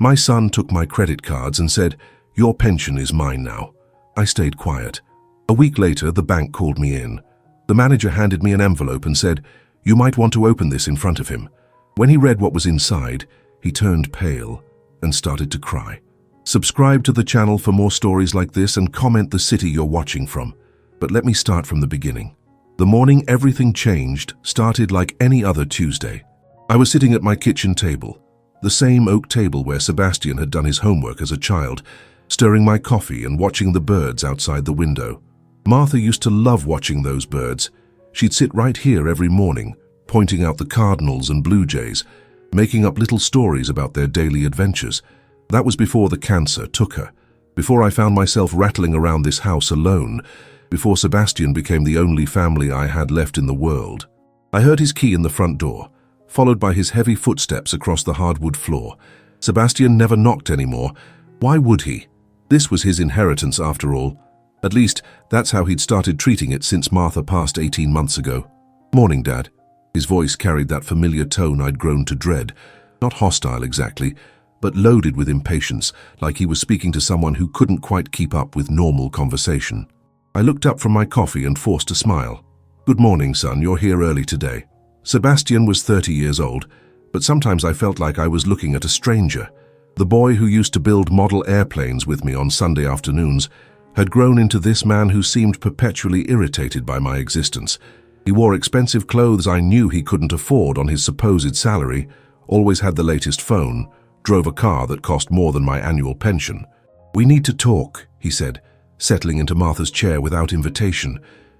My son took my credit cards and said, "Your pension is mine now." I stayed quiet. A week later, the bank called me in. The manager handed me an envelope and said, "You might want to open this in front of him." When he read what was inside, he turned pale and started to cry. Subscribe to the channel for more stories like this and comment the city you're watching from. But let me start from the beginning. The morning everything changed started like any other Tuesday. I was sitting at my kitchen table, the same oak table where Sebastian had done his homework as a child, stirring my coffee and watching the birds outside the window. Martha used to love watching those birds. She'd sit right here every morning, pointing out the cardinals and blue jays, making up little stories about their daily adventures. That was before the cancer took her, before I found myself rattling around this house alone, before Sebastian became the only family I had left in the world. I heard his key in the front door, followed by his heavy footsteps across the hardwood floor. Sebastian never knocked anymore. Why would he? This was his inheritance after all. At least, that's how he'd started treating it since Martha passed 18 months ago. "Morning, Dad." His voice carried that familiar tone I'd grown to dread. Not hostile exactly, but loaded with impatience, like he was speaking to someone who couldn't quite keep up with normal conversation. I looked up from my coffee and forced a smile. "Good morning, son. You're here early today." Sebastian was 30 years old, but sometimes I felt like I was looking at a stranger. The boy who used to build model airplanes with me on Sunday afternoons had grown into this man who seemed perpetually irritated by my existence. He wore expensive clothes I knew he couldn't afford on his supposed salary, always had the latest phone, drove a car that cost more than my annual pension. "We need to talk," he said, settling into Martha's chair without invitation.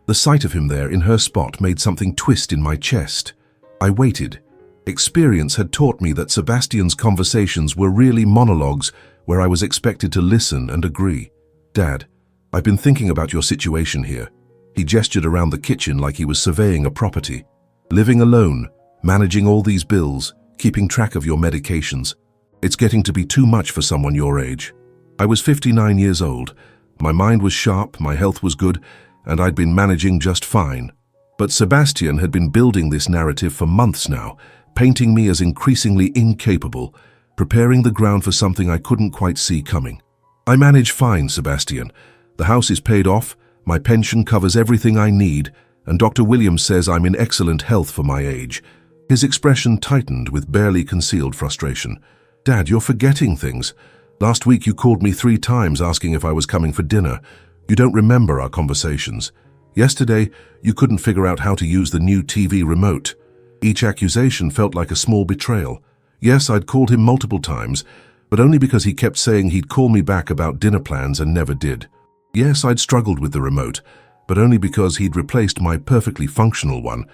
The sight of him there in her spot made something twist in my chest. I waited. Experience had taught me that Sebastian's conversations were really monologues where I was expected to listen and agree. "Dad, I've been thinking about your situation here." He gestured around the kitchen like he was surveying a property. "Living alone, managing all these bills, keeping track of your medications. It's getting to be too much for someone your age." I was 59 years old. My mind was sharp, my health was good, and I'd been managing just fine. But Sebastian had been building this narrative for months now, painting me as increasingly incapable, preparing the ground for something I couldn't quite see coming. "I manage fine, Sebastian. The house is paid off, my pension covers everything I need, and Dr. Williams says I'm in excellent health for my age." His expression tightened with barely concealed frustration. "Dad, you're forgetting things. Last week you called me 3 times asking if I was coming for dinner. You don't remember our conversations. Yesterday, you couldn't figure out how to use the new TV remote. Each accusation felt like a small betrayal. Yes, I'd called him multiple times, but only because he kept saying he'd call me back about dinner plans and never did. Yes, I'd struggled with the remote, but only because he'd replaced my perfectly functional one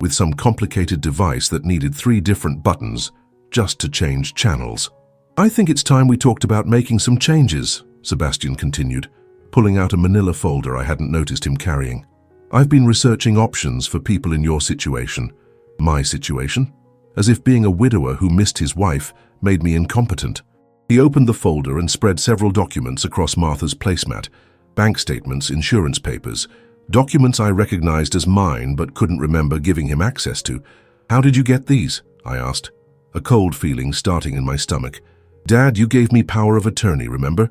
with some complicated device that needed 3 different buttons just to change channels. "I think it's time we talked about making some changes," Sebastian continued, pulling out a manila folder I hadn't noticed him carrying. "I've been researching options for people in your situation." My situation? As if being a widower who missed his wife made me incompetent. He opened the folder and spread several documents across Martha's placemat. Bank statements, insurance papers, documents I recognized as mine but couldn't remember giving him access to. "How did you get these?" I asked, a cold feeling starting in my stomach. "Dad, you gave me power of attorney, remember?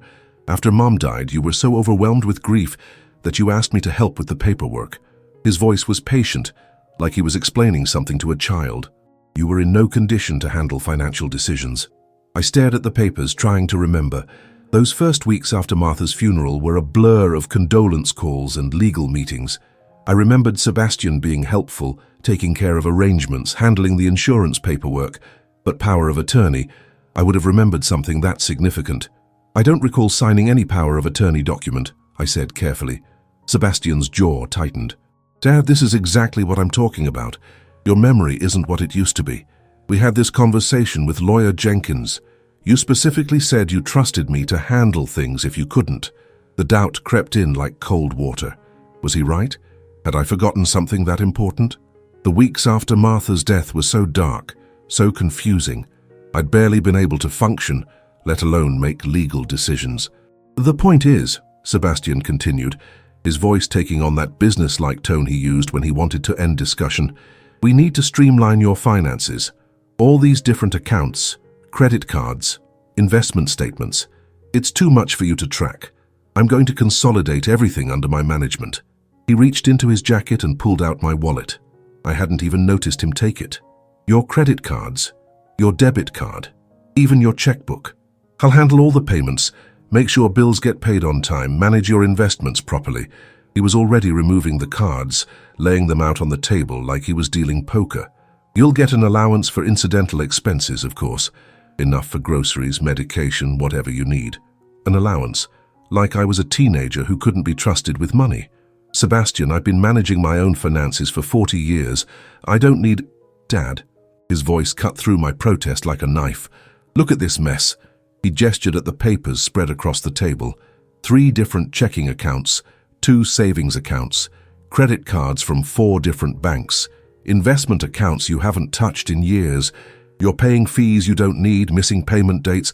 After Mom died, you were so overwhelmed with grief that you asked me to help with the paperwork." His voice was patient, like he was explaining something to a child. "You were in no condition to handle financial decisions." I stared at the papers, trying to remember. Those first weeks after Martha's funeral were a blur of condolence calls and legal meetings. I remembered Sebastian being helpful, taking care of arrangements, handling the insurance paperwork, but power of attorney, I would have remembered something that significant. "I don't recall signing any power of attorney document," I said carefully. Sebastian's jaw tightened. "Dad, this is exactly what I'm talking about. Your memory isn't what it used to be. We had this conversation with lawyer Jenkins. You specifically said you trusted me to handle things if you couldn't." The doubt crept in like cold water. Was he right? Had I forgotten something that important? The weeks after Martha's death were so dark, so confusing. I'd barely been able to function, let alone make legal decisions. "The point is," Sebastian continued, his voice taking on that business-like tone he used when he wanted to end discussion, "we need to streamline your finances. All these different accounts, credit cards, Investment statements. It's too much for you to track. I'm going to consolidate everything under my management. He reached into his jacket and pulled out my wallet. I hadn't even noticed him take it. Your credit cards, your debit card, even your checkbook. I'll handle all the payments, make sure bills get paid on time, manage your investments properly. He was already removing the cards, laying them out on the table like he was dealing poker. You'll get an allowance for incidental expenses, of course. Enough for groceries, medication, whatever you need. An allowance, like I was a teenager who couldn't be trusted with money. Sebastian, I've been managing my own finances for 40 years. I don't need... Dad. His voice cut through my protest like a knife. Look at this mess. He gestured at the papers spread across the table. 3 different checking accounts, 2 savings accounts, credit cards from 4 different banks, investment accounts you haven't touched in years. You're paying fees you don't need, missing payment dates,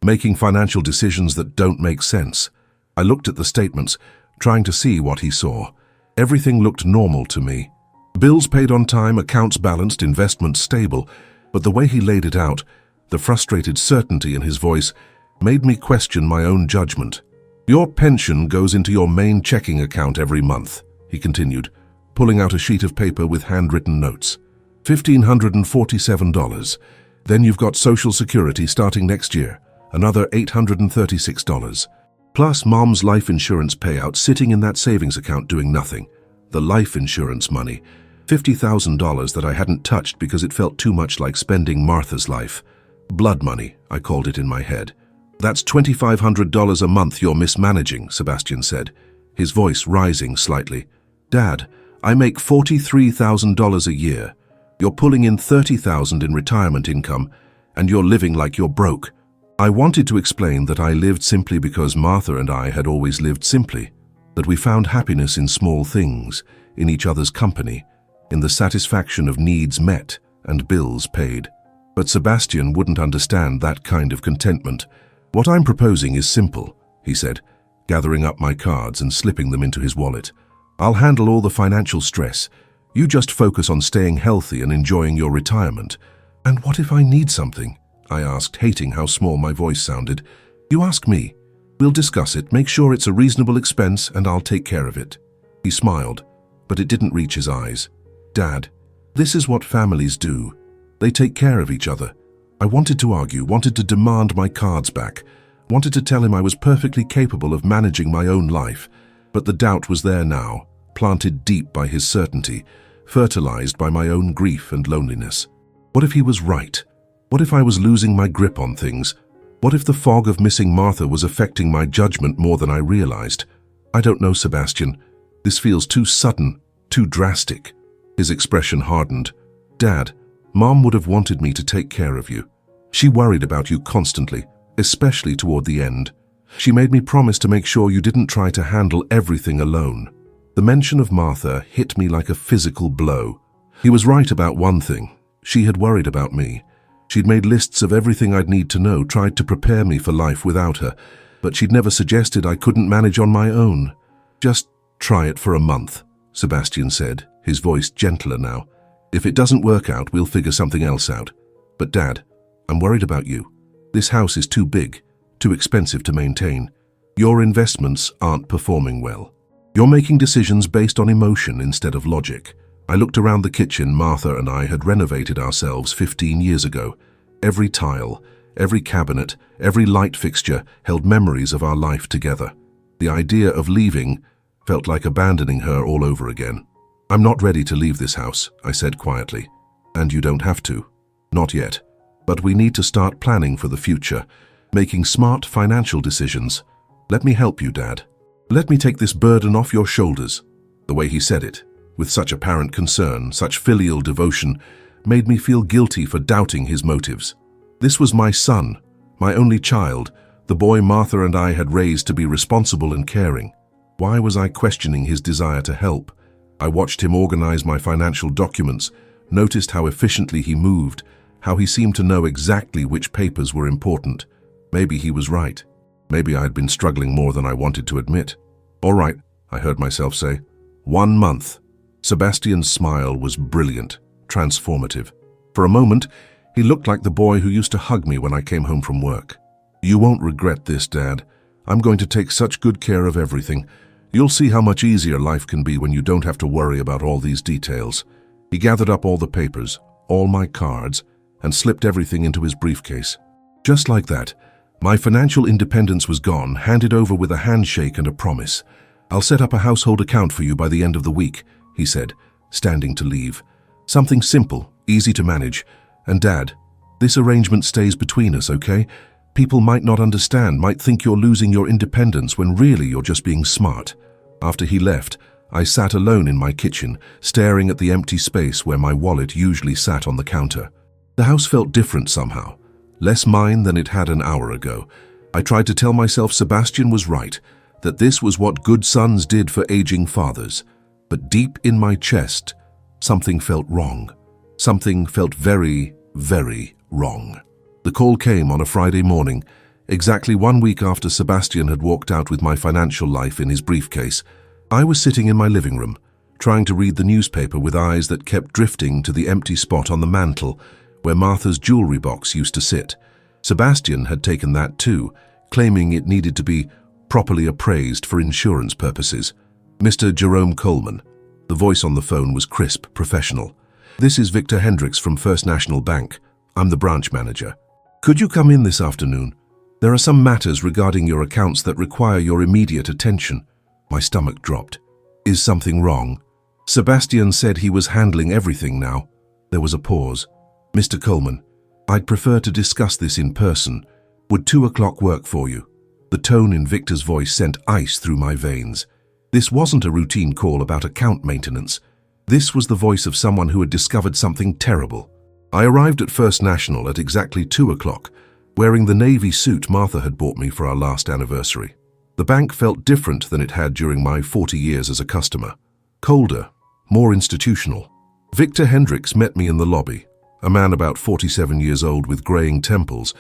making financial decisions that don't make sense. I looked at the statements, trying to see what he saw. Everything looked normal to me. Bills paid on time, accounts balanced, investments stable. But the way he laid it out, the frustrated certainty in his voice, made me question my own judgment. Your pension goes into your main checking account every month, he continued, pulling out a sheet of paper with handwritten notes. $1,547. Then you've got Social Security starting next year, another $836. Plus Mom's life insurance payout sitting in that savings account doing nothing. The life insurance money, $50,000 that I hadn't touched because it felt too much like spending Martha's life. Blood money, I called it in my head. That's $2,500 a month you're mismanaging, Sebastian said, his voice rising slightly. Dad, I make $43,000 a year. You're pulling in $30,000 in retirement income, and you're living like you're broke. I wanted to explain that I lived simply because Martha and I had always lived simply, that we found happiness in small things, in each other's company, in the satisfaction of needs met and bills paid. But Sebastian wouldn't understand that kind of contentment. What I'm proposing is simple, he said, gathering up my cards and slipping them into his wallet. I'll handle all the financial stress. You just focus on staying healthy and enjoying your retirement. And what if I need something? I asked, hating how small my voice sounded. You ask me. We'll discuss it, make sure it's a reasonable expense, and I'll take care of it. He smiled, but it didn't reach his eyes. Dad, this is what families do. They take care of each other. I wanted to argue, wanted to demand my cards back, wanted to tell him I was perfectly capable of managing my own life, but the doubt was there now, planted deep by his certainty, fertilized by my own grief and loneliness. What if he was right? What if I was losing my grip on things? What if the fog of missing Martha was affecting my judgment more than I realized? I don't know, Sebastian. This feels too sudden, too drastic. His expression hardened. Dad, Mom would have wanted me to take care of you. She worried about you constantly, especially toward the end. She made me promise to make sure you didn't try to handle everything alone. The mention of Martha hit me like a physical blow. He was right about one thing. She had worried about me. She'd made lists of everything I'd need to know, tried to prepare me for life without her, but she'd never suggested I couldn't manage on my own. Just try it for a month, Sebastian said, his voice gentler now. If it doesn't work out, we'll figure something else out. But Dad, I'm worried about you. This house is too big, too expensive to maintain. Your investments aren't performing well. You're making decisions based on emotion instead of logic. I looked around the kitchen Martha and I had renovated ourselves 15 years ago. Every tile, every cabinet, every light fixture held memories of our life together. The idea of leaving felt like abandoning her all over again. I'm not ready to leave this house, I said quietly. And you don't have to. Not yet. But we need to start planning for the future, making smart financial decisions. Let me help you, Dad. Let me take this burden off your shoulders. The way he said it, with such apparent concern, such filial devotion, made me feel guilty for doubting his motives. This was my son, my only child, the boy Martha and I had raised to be responsible and caring. Why was I questioning his desire to help? I watched him organize my financial documents, noticed how efficiently he moved, how he seemed to know exactly which papers were important. Maybe he was right. Maybe I had been struggling more than I wanted to admit. All right, I heard myself say. 1 month. Sebastian's smile was brilliant, transformative. For a moment, he looked like the boy who used to hug me when I came home from work. You won't regret this, Dad. I'm going to take such good care of everything. You'll see how much easier life can be when you don't have to worry about all these details. He gathered up all the papers, all my cards, and slipped everything into his briefcase. Just like that, my financial independence was gone, handed over with a handshake and a promise. I'll set up a household account for you by the end of the week, he said, standing to leave. Something simple, easy to manage. And Dad, this arrangement stays between us, okay? People might not understand, might think you're losing your independence when really you're just being smart. After he left, I sat alone in my kitchen, staring at the empty space where my wallet usually sat on the counter. The house felt different somehow, less mine than it had an hour ago. I tried to tell myself Sebastian was right, that this was what good sons did for aging fathers. But deep in my chest, something felt wrong. Something felt very, very wrong. The call came on a Friday morning, exactly 1 week after Sebastian had walked out with my financial life in his briefcase. I was sitting in my living room, trying to read the newspaper with eyes that kept drifting to the empty spot on the mantel where Martha's jewelry box used to sit. Sebastian had taken that too, claiming it needed to be properly appraised for insurance purposes. Mr. Jerome Coleman. The voice on the phone was crisp, professional. This is Victor Hendricks from First National Bank. I'm the branch manager. Could you come in this afternoon? There are some matters regarding your accounts that require your immediate attention. My stomach dropped. Is something wrong? Sebastian said he was handling everything now. There was a pause. Mr. Coleman, I'd prefer to discuss this in person. Would 2 o'clock work for you? The tone in Victor's voice sent ice through my veins. This wasn't a routine call about account maintenance. This was the voice of someone who had discovered something terrible. I arrived at First National at exactly 2 o'clock, wearing the navy suit Martha had bought me for our last anniversary. The bank felt different than it had during my 40 years as a customer. Colder, more institutional. Victor Hendricks met me in the lobby, a man about 47 years old with graying temples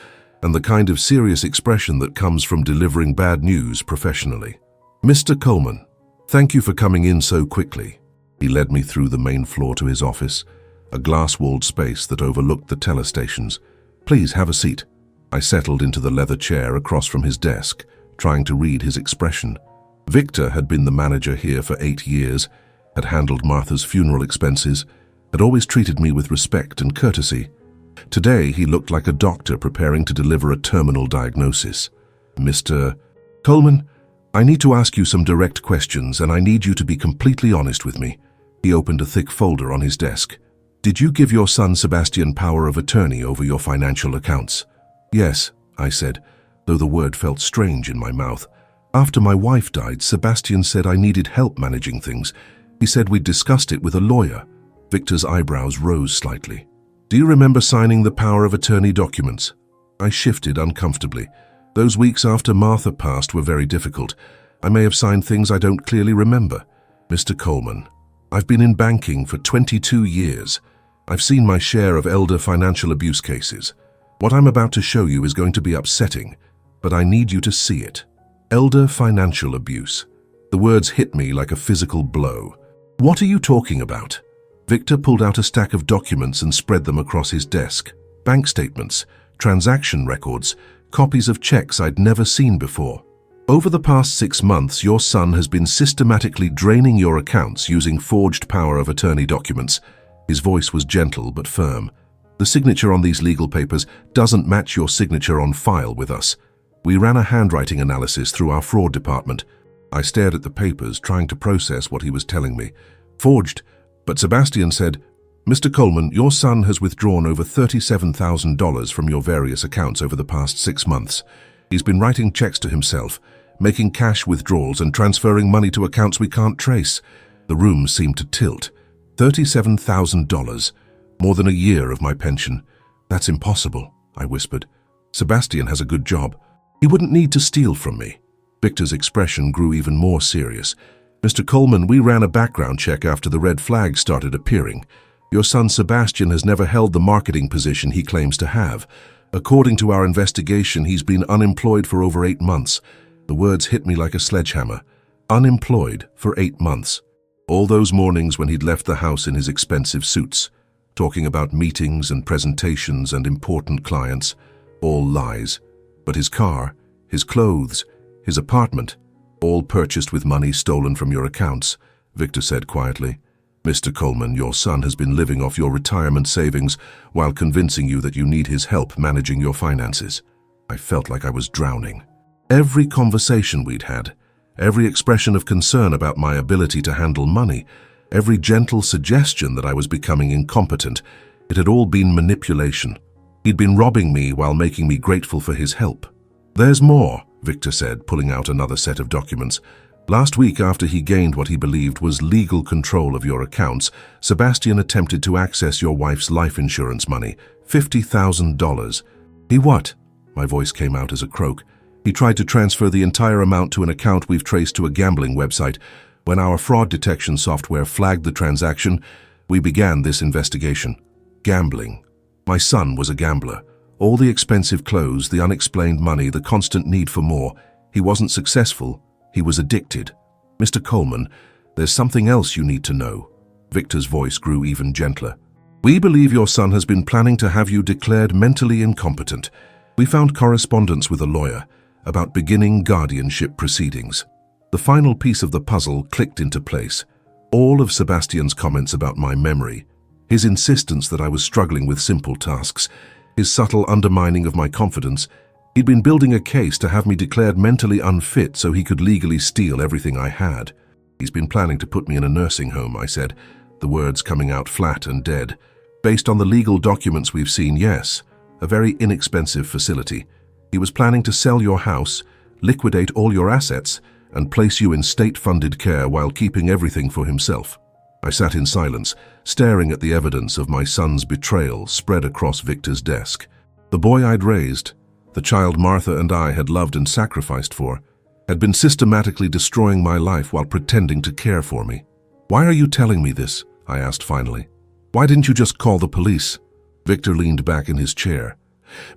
and the kind of serious expression that comes from delivering bad news professionally. Mr. Coleman, thank you for coming in so quickly. He led me through the main floor to his office, a glass-walled space that overlooked the telestations. Please have a seat. I settled into the leather chair across from his desk, trying to read his expression. Victor had been the manager here for 8 years, had handled Martha's funeral expenses, had always treated me with respect and courtesy. Today he looked like a doctor preparing to deliver a terminal diagnosis. Mr. Coleman, I need to ask you some direct questions and I need you to be completely honest with me. He opened a thick folder on his desk. Did you give your son Sebastian power of attorney over your financial accounts? Yes, I said, though the word felt strange in my mouth. After my wife died, Sebastian said I needed help managing things. He said we'd discussed it with a lawyer. Victor's eyebrows rose slightly. Do you remember signing the power of attorney documents? I shifted uncomfortably. Those weeks after Martha passed were very difficult. I may have signed things I don't clearly remember. Mr. Coleman, I've been in banking for 22 years. I've seen my share of elder financial abuse cases. What I'm about to show you is going to be upsetting, but I need you to see it. Elder financial abuse. The words hit me like a physical blow. What are you talking about? Victor pulled out a stack of documents and spread them across his desk. Bank statements, transaction records, copies of checks I'd never seen before. Over the past 6 months, your son has been systematically draining your accounts using forged power of attorney documents. His voice was gentle but firm. The signature on these legal papers doesn't match your signature on file with us. We ran a handwriting analysis through our fraud department. I stared at the papers, trying to process what he was telling me. Forged, but Sebastian said, Mr. Coleman, your son has withdrawn over $37,000 from your various accounts over the past 6 months. He's been writing checks to himself, making cash withdrawals and transferring money to accounts we can't trace. The room seemed to tilt. $37,000, more than a year of my pension. That's impossible, I whispered. Sebastian has a good job. He wouldn't need to steal from me. Victor's expression grew even more serious. Mr. Coleman, we ran a background check after the red flags started appearing. Your son Sebastian has never held the marketing position he claims to have. According to our investigation, he's been unemployed for over 8 months. The words hit me like a sledgehammer. Unemployed for 8 months. All those mornings when he'd left the house in his expensive suits, talking about meetings and presentations and important clients, all lies. But his car, his clothes, his apartment, all purchased with money stolen from your accounts, Victor said quietly. Mr. Coleman, your son has been living off your retirement savings while convincing you that you need his help managing your finances. I felt like I was drowning. Every conversation we'd had, every expression of concern about my ability to handle money, every gentle suggestion that I was becoming incompetent, it had all been manipulation. He'd been robbing me while making me grateful for his help. There's more, Victor said, pulling out another set of documents. Last week, after he gained what he believed was legal control of your accounts, Sebastian attempted to access your wife's life insurance money, $50,000. He what? My voice came out as a croak. He tried to transfer the entire amount to an account we've traced to a gambling website. When our fraud detection software flagged the transaction, we began this investigation. Gambling. My son was a gambler. All the expensive clothes, the unexplained money, the constant need for more. He wasn't successful. He was addicted. Mr. Coleman, there's something else you need to know. Victor's voice grew even gentler. We believe your son has been planning to have you declared mentally incompetent. We found correspondence with a lawyer about beginning guardianship proceedings. The final piece of the puzzle clicked into place. All of Sebastian's comments about my memory, his insistence that I was struggling with simple tasks, his subtle undermining of my confidence. He'd been building a case to have me declared mentally unfit so he could legally steal everything I had. He's been planning to put me in a nursing home, I said, the words coming out flat and dead. Based on the legal documents we've seen, yes, a very inexpensive facility. He was planning to sell your house, liquidate all your assets, and place you in state-funded care while keeping everything for himself. I sat in silence, staring at the evidence of my son's betrayal spread across Victor's desk. The boy I'd raised, the child Martha and I had loved and sacrificed for, had been systematically destroying my life while pretending to care for me. Why are you telling me this? I asked finally. Why didn't you just call the police? Victor leaned back in his chair.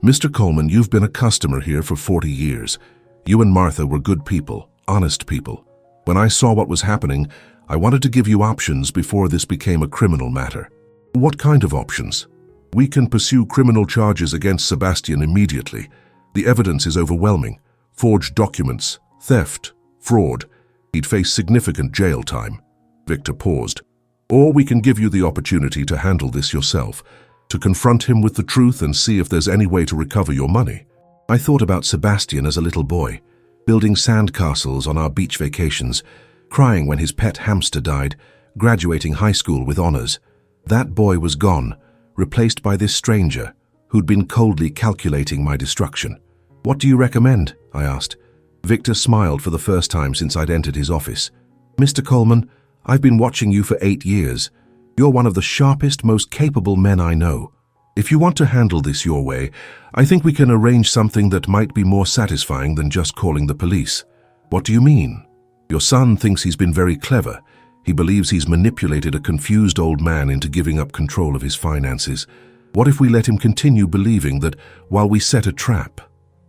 Mr. Coleman, you've been a customer here for 40 years. You and Martha were good people, honest people. When I saw what was happening, I wanted to give you options before this became a criminal matter. What kind of options? We can pursue criminal charges against Sebastian immediately. The evidence is overwhelming. Forged documents, theft, fraud. He'd face significant jail time. Victor paused. Or we can give you the opportunity to handle this yourself, to confront him with the truth and see if there's any way to recover your money. I thought about Sebastian as a little boy, building sandcastles on our beach vacations, crying when his pet hamster died, graduating high school with honors. That boy was gone, replaced by this stranger who'd been coldly calculating my destruction. What do you recommend? I asked. Victor smiled for the first time since I'd entered his office. Mr. Coleman, I've been watching you for 8 years. You're one of the sharpest, most capable men I know. If you want to handle this your way, I think we can arrange something that might be more satisfying than just calling the police. What do you mean? Your son thinks he's been very clever. He believes he's manipulated a confused old man into giving up control of his finances. What if we let him continue believing that while we set a trap?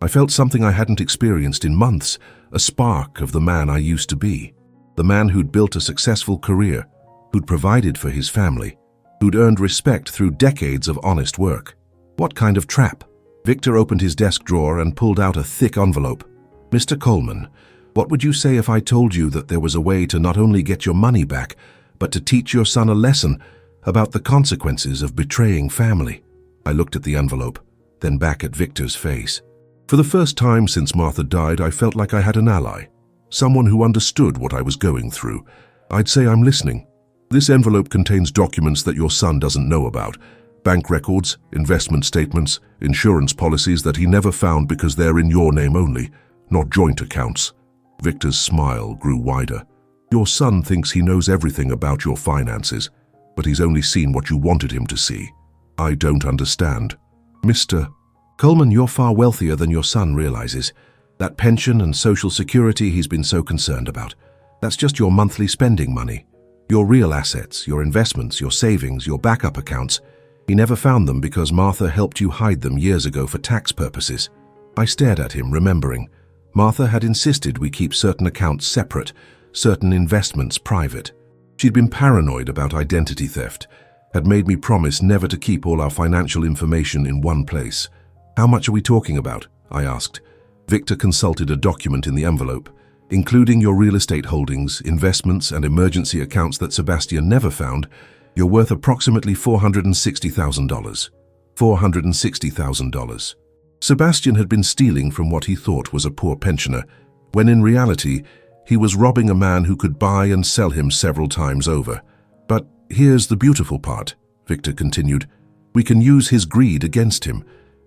I felt something I hadn't experienced in months, a spark of the man I used to be. The man who'd built a successful career, who'd provided for his family, who'd earned respect through decades of honest work. What kind of trap? Victor opened his desk drawer and pulled out a thick envelope. Mr. Coleman, what would you say if I told you that there was a way to not only get your money back, but to teach your son a lesson about the consequences of betraying family? I looked at the envelope, then back at Victor's face. For the first time since Martha died, I felt like I had an ally, someone who understood what I was going through. I'd say I'm listening. This envelope contains documents that your son doesn't know about. Bank records, investment statements, insurance policies that he never found because they're in your name only, not joint accounts. Victor's smile grew wider. Your son thinks he knows everything about your finances, but he's only seen what you wanted him to see. I don't understand. Mr. Coleman, you're far wealthier than your son realizes. That pension and social security he's been so concerned about, that's just your monthly spending money. Your real assets, your investments, your savings, your backup accounts. He never found them because Martha helped you hide them years ago for tax purposes. I stared at him, remembering. Martha had insisted we keep certain accounts separate, certain investments private. She'd been paranoid about identity theft, had made me promise never to keep all our financial information in one place. How much are we talking about? I asked. Victor consulted a document in the envelope, including your real estate holdings, investments, and emergency accounts that Sebastian never found. You're worth approximately $460,000. $460,000. Sebastian had been stealing from what he thought was a poor pensioner, when in reality, he was robbing a man who could buy and sell him several times over. But here's the beautiful part, Victor continued. We can use his greed against him.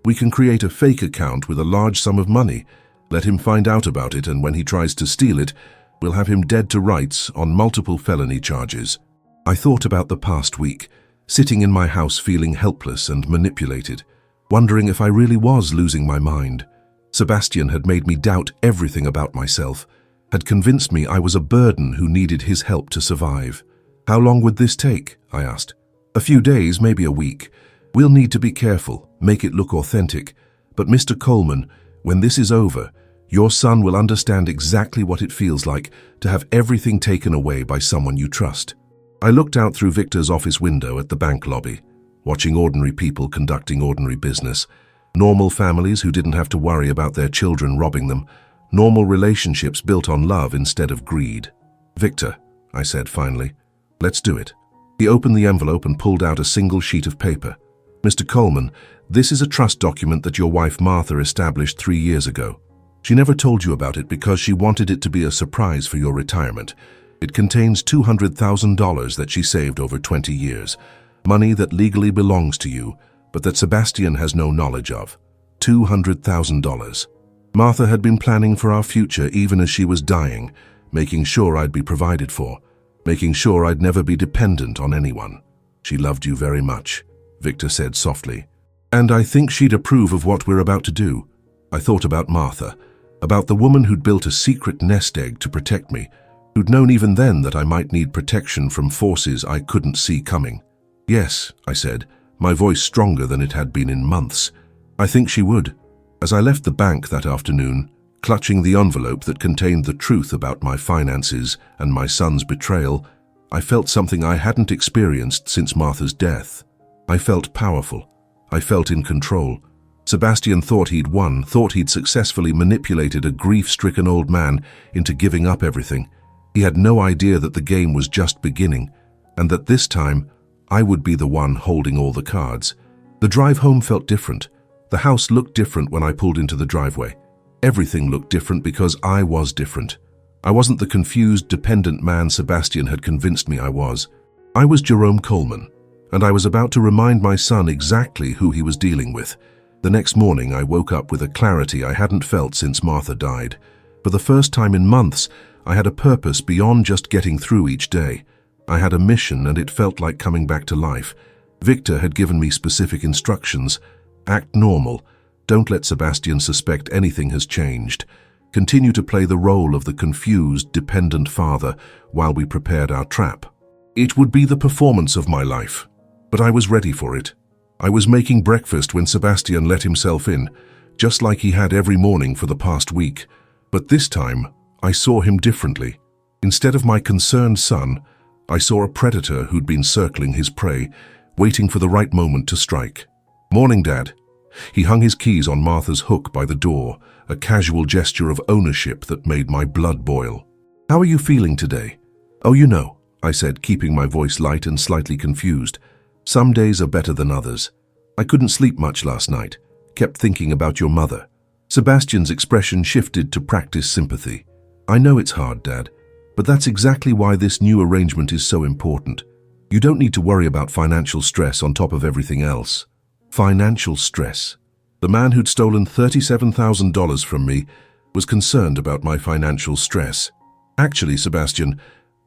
We can create a fake account with a large sum of money, let him find out about it, and when he tries to steal it, we'll have him dead to rights on multiple felony charges. I thought about the past week, sitting in my house feeling helpless and manipulated, wondering if I really was losing my mind. Sebastian had made me doubt everything about myself, had convinced me I was a burden who needed his help to survive. How long would this take? I asked. A few days, maybe a week. We'll need to be careful, make it look authentic. But Mr. Coleman, when this is over, your son will understand exactly what it feels like to have everything taken away by someone you trust. I looked out through Victor's office window at the bank lobby, watching ordinary people conducting ordinary business, normal families who didn't have to worry about their children robbing them, normal relationships built on love instead of greed. Victor, I said finally, let's do it. He opened the envelope and pulled out a single sheet of paper. Mr. Coleman, this is a trust document that your wife Martha established 3 years ago. She never told you about it because she wanted it to be a surprise for your retirement. It contains $200,000 that she saved over 20 years, money that legally belongs to you, but that Sebastian has no knowledge of. $200,000. Martha had been planning for our future even as she was dying, making sure I'd be provided for, making sure I'd never be dependent on anyone. She loved you very much, Victor said softly. And I think she'd approve of what we're about to do. I thought about Martha, about the woman who'd built a secret nest egg to protect me, who'd known even then that I might need protection from forces I couldn't see coming. Yes, I said, my voice stronger than it had been in months. I think she would. As I left the bank that afternoon, clutching the envelope that contained the truth about my finances and my son's betrayal, I felt something I hadn't experienced since Martha's death. I felt powerful. I felt in control. Sebastian thought he'd won, thought he'd successfully manipulated a grief-stricken old man into giving up everything. He had no idea that the game was just beginning, and that this time, I would be the one holding all the cards. The drive home felt different. The house looked different when I pulled into the driveway. Everything looked different because I was different. I wasn't the confused, dependent man Sebastian had convinced me I was. I was Jerome Coleman, and I was about to remind my son exactly who he was dealing with. The next morning, I woke up with a clarity I hadn't felt since Martha died. For the first time in months, I had a purpose beyond just getting through each day. I had a mission, and it felt like coming back to life. Victor had given me specific instructions. Act normal. Don't let Sebastian suspect anything has changed. Continue to play the role of the confused, dependent father while we prepared our trap. It would be the performance of my life, but I was ready for it. I was making breakfast when Sebastian let himself in, just like he had every morning for the past week. But this time, I saw him differently. Instead of my concerned son, I saw a predator who'd been circling his prey, waiting for the right moment to strike. "Morning, Dad." He hung his keys on Martha's hook by the door, a casual gesture of ownership that made my blood boil. "How are you feeling today?" "Oh, you know," I said, keeping my voice light and slightly confused. "Some days are better than others. I couldn't sleep much last night. Kept thinking about your mother." Sebastian's expression shifted to practice sympathy. "I know it's hard, Dad, but that's exactly why this new arrangement is so important. You don't need to worry about financial stress on top of everything else." Financial stress. The man who'd stolen $37,000 from me was concerned about my financial stress. "Actually, Sebastian,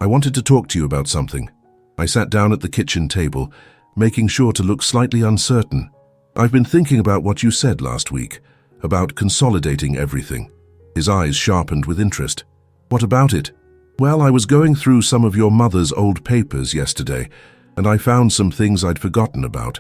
I wanted to talk to you about something." I sat down at the kitchen table, making sure to look slightly uncertain. "I've been thinking about what you said last week, about consolidating everything." His eyes sharpened with interest. "What about it?" "Well, I was going through some of your mother's old papers yesterday, and I found some things I'd forgotten about."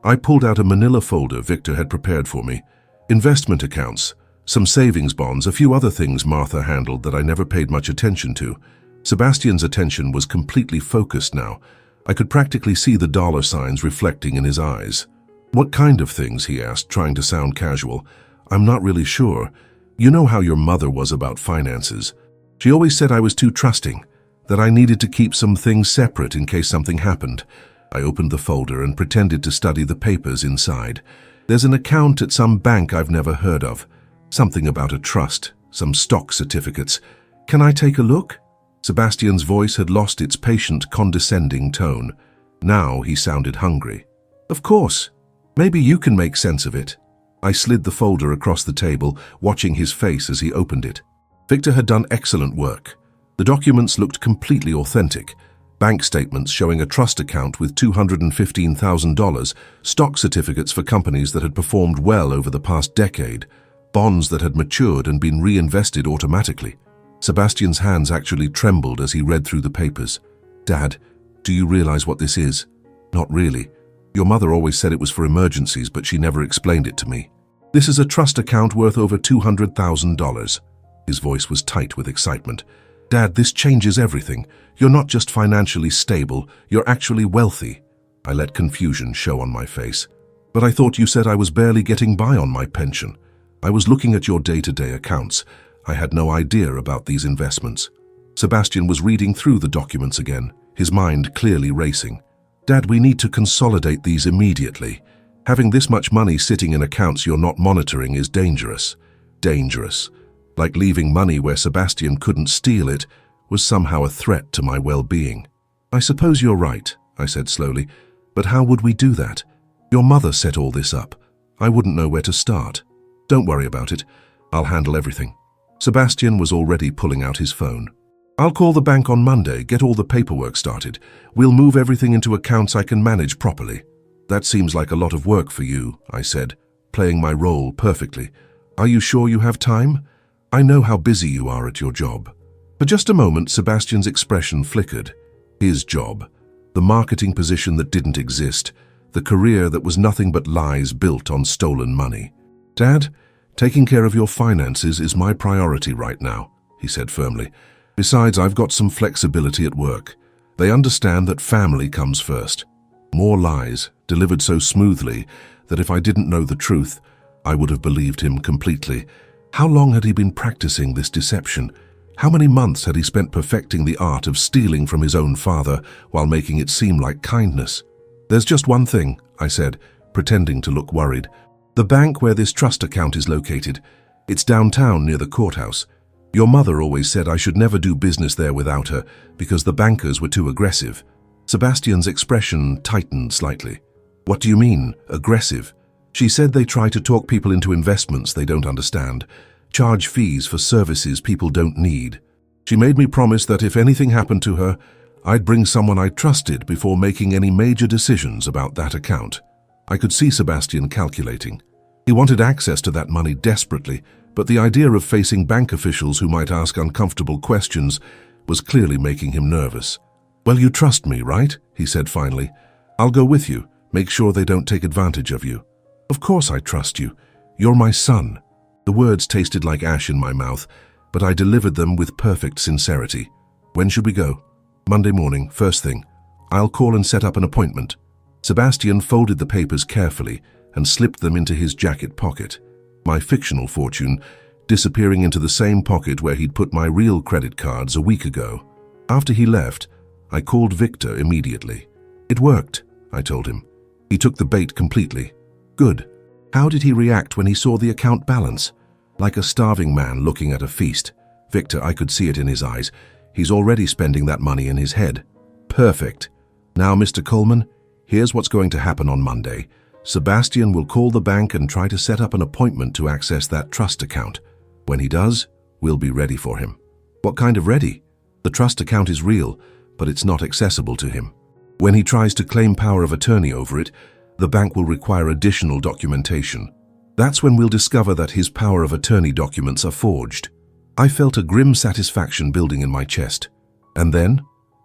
I pulled out a manila folder Victor had prepared for me. Investment accounts, some savings bonds, a few other things Martha handled that I never paid much attention to. Sebastian's attention was completely focused now. I could practically see the dollar signs reflecting in his eyes. "What kind of things?" he asked, trying to sound casual. "I'm not really sure. You know how your mother was about finances. She always said I was too trusting, that I needed to keep some things separate in case something happened. I opened the folder and pretended to study the papers inside. There's an account at some bank I've never heard of. Something about a trust, some stock certificates. Can I take a look? Sebastian's voice had lost its patient, condescending tone. Now he sounded hungry. Of course. Maybe you can make sense of it. I slid the folder across the table, watching his face as he opened it. Victor had done excellent work. The documents looked completely authentic. Bank statements showing a trust account with $215,000, stock certificates for companies that had performed well over the past decade, bonds that had matured and been reinvested automatically. Sebastian's hands actually trembled as he read through the papers. Dad, do you realize what this is? Not really. Your mother always said it was for emergencies, but she never explained it to me. This is a trust account worth over $200,000. His voice was tight with excitement. Dad, this changes everything. You're not just financially stable, you're actually wealthy. I let confusion show on my face. But I thought you said I was barely getting by on my pension. I was looking at your day-to-day accounts. I had no idea about these investments. Sebastian was reading through the documents again, his mind clearly racing. Dad, we need to consolidate these immediately. Having this much money sitting in accounts you're not monitoring is dangerous. Dangerous. Like leaving money where Sebastian couldn't steal it was somehow a threat to my well-being. I suppose you're right, I said slowly, but how would we do that? Your mother set all this up. I wouldn't know where to start. Don't worry about it. I'll handle everything. Sebastian was already pulling out his phone. I'll call the bank on Monday, get all the paperwork started. We'll move everything into accounts I can manage properly. That seems like a lot of work for you, I said, playing my role perfectly. Are you sure you have time? I know how busy you are at your job. For just a moment, Sebastian's expression flickered. His job. The marketing position that didn't exist. The career that was nothing but lies built on stolen money. Dad, taking care of your finances is my priority right now, he said firmly. Besides, I've got some flexibility at work. They understand that family comes first. More lies, delivered so smoothly that if I didn't know the truth, I would have believed him completely. How long had he been practicing this deception? How many months had he spent perfecting the art of stealing from his own father while making it seem like kindness? There's just one thing, I said, pretending to look worried. The bank where this trust account is located. It's downtown near the courthouse. Your mother always said I should never do business there without her because the bankers were too aggressive. Sebastian's expression tightened slightly. What do you mean, aggressive? She said they try to talk people into investments they don't understand, charge fees for services people don't need. She made me promise that if anything happened to her, I'd bring someone I trusted before making any major decisions about that account. I could see Sebastian calculating. He wanted access to that money desperately, but the idea of facing bank officials who might ask uncomfortable questions was clearly making him nervous. Well, you trust me, right? He said finally. I'll go with you. Make sure they don't take advantage of you. Of course I trust you. You're my son. The words tasted like ash in my mouth, but I delivered them with perfect sincerity. When should we go? Monday morning, first thing. I'll call and set up an appointment. Sebastian folded the papers carefully and slipped them into his jacket pocket. My fictional fortune disappearing into the same pocket where he'd put my real credit cards a week ago. After he left, I called Victor immediately. It worked, I told him. He took the bait completely. Good. How did he react when he saw the account balance? Like a starving man looking at a feast. Victor, I could see it in his eyes. He's already spending that money in his head. Perfect. Now, Mr. Coleman, here's what's going to happen on Monday. Sebastian will call the bank and try to set up an appointment to access that trust account. When he does, we'll be ready for him. What kind of ready? The trust account is real, but it's not accessible to him. When he tries to claim power of attorney over it, the bank will require additional documentation. That's when we'll discover that his power of attorney documents are forged. I felt a grim satisfaction building in my chest. And then?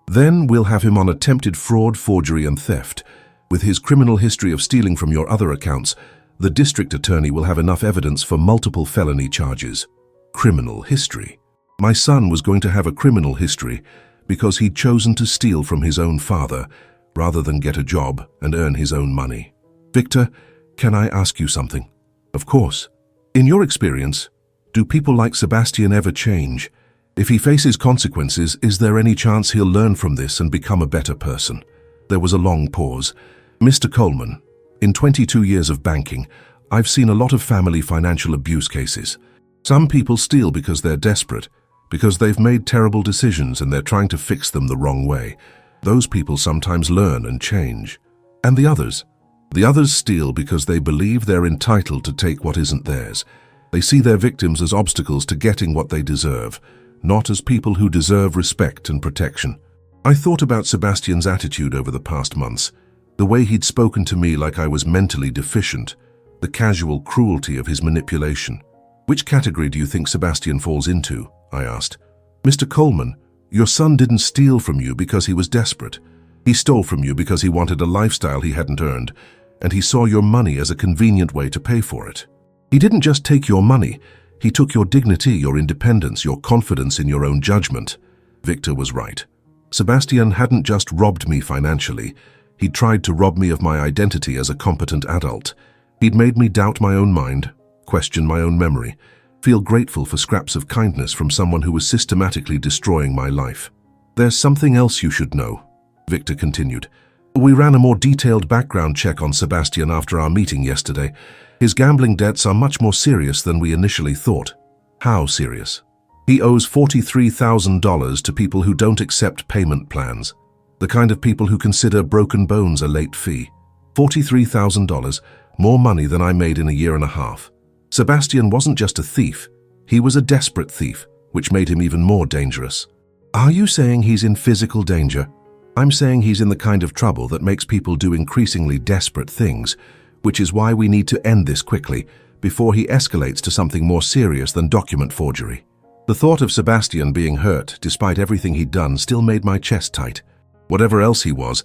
Then we'll have him on attempted fraud, forgery, and theft. With his criminal history of stealing from your other accounts, the district attorney will have enough evidence for multiple felony charges. Criminal history. My son was going to have a criminal history because he'd chosen to steal from his own father rather than get a job and earn his own money. Victor, can I ask you something? Of course. In your experience, Do people like Sebastian ever change? If he faces consequences, is there any chance he'll learn from this and become a better person? There was a long pause. Mr. Coleman, in 22 years of banking, I've seen a lot of family financial abuse cases. Some people steal because they're desperate, because they've made terrible decisions and they're trying to fix them the wrong way. Those people sometimes learn and change. And the others? The others steal because they believe they're entitled to take what isn't theirs. They see their victims as obstacles to getting what they deserve, not as people who deserve respect and protection. I thought about Sebastian's attitude over the past months, the way he'd spoken to me like I was mentally deficient, the casual cruelty of his manipulation. Which category do you think Sebastian falls into? I asked. Mr. Coleman, your son didn't steal from you because he was desperate. He stole from you because he wanted a lifestyle he hadn't earned, and he saw your money as a convenient way to pay for it. He didn't just take your money, he took your dignity, your independence, your confidence in your own judgment. Victor was right. Sebastian hadn't just robbed me financially, he'd tried to rob me of my identity as a competent adult. He'd made me doubt my own mind, question my own memory, feel grateful for scraps of kindness from someone who was systematically destroying my life. There's something else you should know, Victor continued. We ran a more detailed background check on Sebastian after our meeting yesterday. His gambling debts are much more serious than we initially thought. How serious? He owes $43,000 to people who don't accept payment plans, the kind of people who consider broken bones a late fee. $43,000, more money than I made in a year and a half. Sebastian wasn't just a thief, he was a desperate thief, which made him even more dangerous. Are you saying he's in physical danger? I'm saying he's in the kind of trouble that makes people do increasingly desperate things, which is why we need to end this quickly, before he escalates to something more serious than document forgery. The thought of Sebastian being hurt, despite everything he'd done, still made my chest tight. Whatever else he was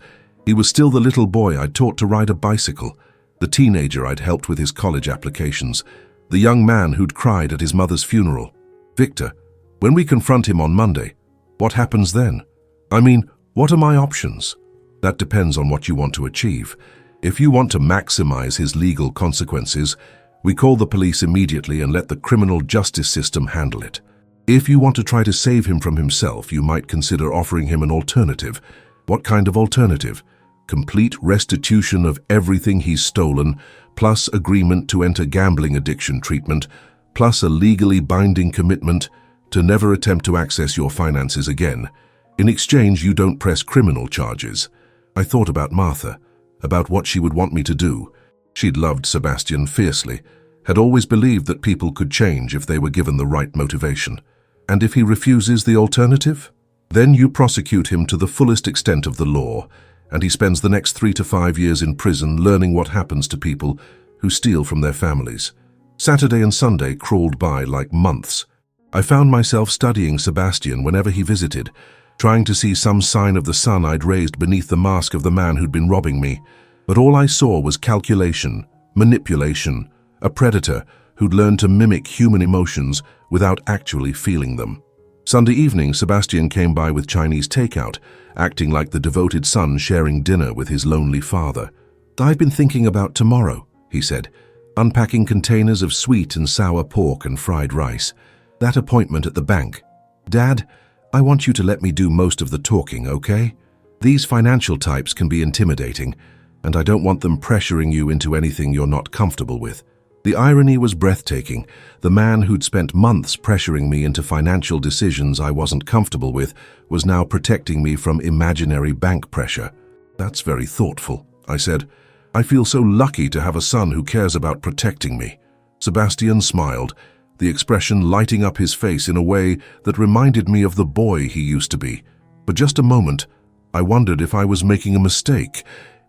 still the little boy I'd taught to ride a bicycle, the teenager I'd helped with his college applications, the young man who'd cried at his mother's funeral. Victor, when we confront him on Monday, what happens then? I mean, what are my options? That depends on what you want to achieve. If you want to maximize his legal consequences, we call the police immediately and let the criminal justice system handle it. If you want to try to save him from himself, you might consider offering him an alternative. What kind of alternative? Complete restitution of everything he's stolen, plus agreement to enter gambling addiction treatment, plus a legally binding commitment to never attempt to access your finances again. In exchange, you don't press criminal charges. I thought about Martha, about what she would want me to do. She'd loved Sebastian fiercely, had always believed that people could change if they were given the right motivation. And if he refuses the alternative? Then you prosecute him to the fullest extent of the law, and he spends the next 3 to 5 years in prison learning what happens to people who steal from their families. Saturday and Sunday crawled by like months. I found myself studying Sebastian whenever he visited, trying to see some sign of the son I'd raised beneath the mask of the man who'd been robbing me. But all I saw was calculation, manipulation, a predator who'd learned to mimic human emotions without actually feeling them. Sunday evening, Sebastian came by with Chinese takeout, acting like the devoted son sharing dinner with his lonely father. I've been thinking about tomorrow, he said, unpacking containers of sweet and sour pork and fried rice. That appointment at the bank. Dad, I want you to let me do most of the talking, okay? These financial types can be intimidating, and I don't want them pressuring you into anything you're not comfortable with. The irony was breathtaking. The man who'd spent months pressuring me into financial decisions I wasn't comfortable with was now protecting me from imaginary bank pressure. That's very thoughtful, I said. I feel so lucky to have a son who cares about protecting me. Sebastian smiled, the expression lighting up his face in a way that reminded me of the boy he used to be. For just a moment, I wondered if I was making a mistake,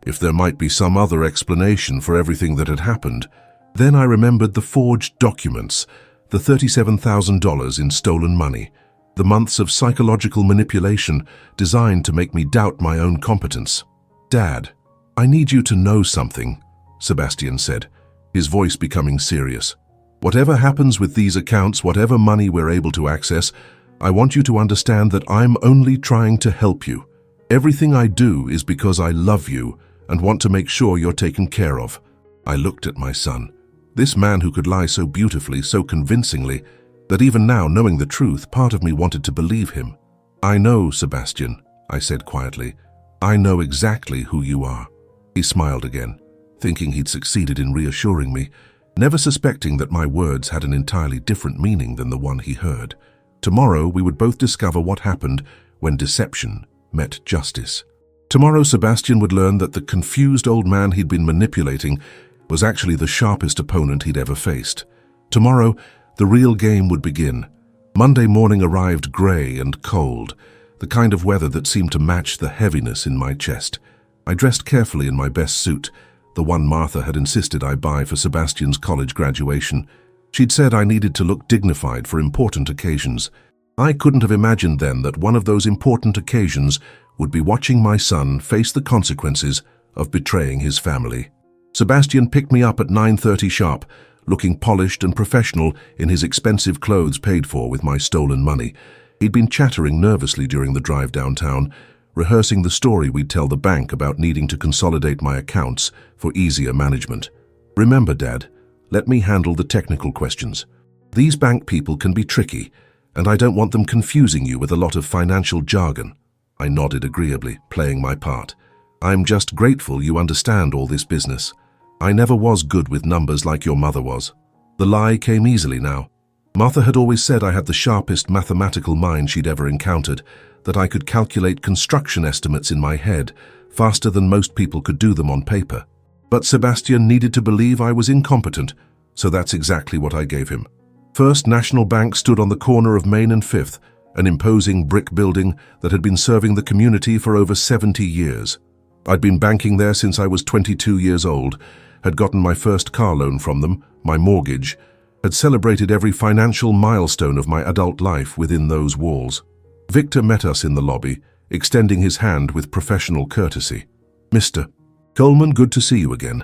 if there might be some other explanation for everything that had happened. Then I remembered the forged documents, the $37,000 in stolen money, the months of psychological manipulation designed to make me doubt my own competence. Dad, I need you to know something, Sebastian said, his voice becoming serious. Whatever happens with these accounts, whatever money we're able to access, I want you to understand that I'm only trying to help you. Everything I do is because I love you and want to make sure you're taken care of. I looked at my son. This man who could lie so beautifully, so convincingly, that even now, knowing the truth, part of me wanted to believe him. "I know, Sebastian," I said quietly. "I know exactly who you are." He smiled again, thinking he'd succeeded in reassuring me, never suspecting that my words had an entirely different meaning than the one he heard. Tomorrow we would both discover what happened when deception met justice. Tomorrow Sebastian would learn that the confused old man he'd been manipulating was actually the sharpest opponent he'd ever faced. Tomorrow, the real game would begin. Monday morning arrived grey and cold, the kind of weather that seemed to match the heaviness in my chest. I dressed carefully in my best suit, the one Martha had insisted I buy for Sebastian's college graduation. She'd said I needed to look dignified for important occasions. I couldn't have imagined then that one of those important occasions would be watching my son face the consequences of betraying his family. Sebastian picked me up at 9:30 sharp, looking polished and professional in his expensive clothes paid for with my stolen money. He'd been chattering nervously during the drive downtown, rehearsing the story we'd tell the bank about needing to consolidate my accounts for easier management. "Remember, Dad, let me handle the technical questions. These bank people can be tricky, and I don't want them confusing you with a lot of financial jargon." I nodded agreeably, playing my part. "I'm just grateful you understand all this business. I never was good with numbers like your mother was." The lie came easily now. Martha had always said I had the sharpest mathematical mind she'd ever encountered, that I could calculate construction estimates in my head faster than most people could do them on paper. But Sebastian needed to believe I was incompetent, so that's exactly what I gave him. First National Bank stood on the corner of Main and Fifth, an imposing brick building that had been serving the community for over 70 years. I'd been banking there since I was 22 years old, had gotten my first car loan from them, my mortgage, had celebrated every financial milestone of my adult life within those walls. Victor met us in the lobby, extending his hand with professional courtesy. "Mr. Coleman, good to see you again.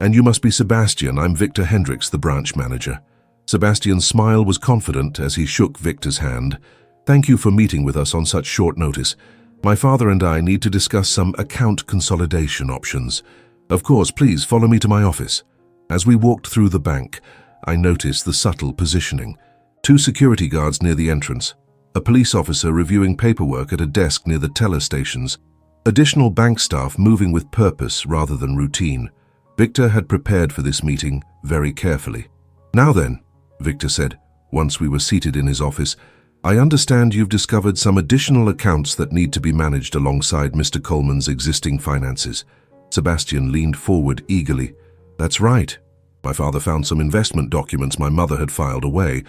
And you must be Sebastian. I'm Victor Hendricks, the branch manager." Sebastian's smile was confident as he shook Victor's hand. "Thank you for meeting with us on such short notice. My father and I need to discuss some account consolidation options. Of course, please follow me to my office." As we walked through the bank, I noticed the subtle positioning. 2 security guards near the entrance, a police officer reviewing paperwork at a desk near the teller stations, additional bank staff moving with purpose rather than routine. Victor had prepared for this meeting very carefully. "Now then," Victor said, once we were seated in his office, "I understand you've discovered some additional accounts that need to be managed alongside Mr. Coleman's existing finances." Sebastian leaned forward eagerly. "That's right. My father found some investment documents my mother had filed away,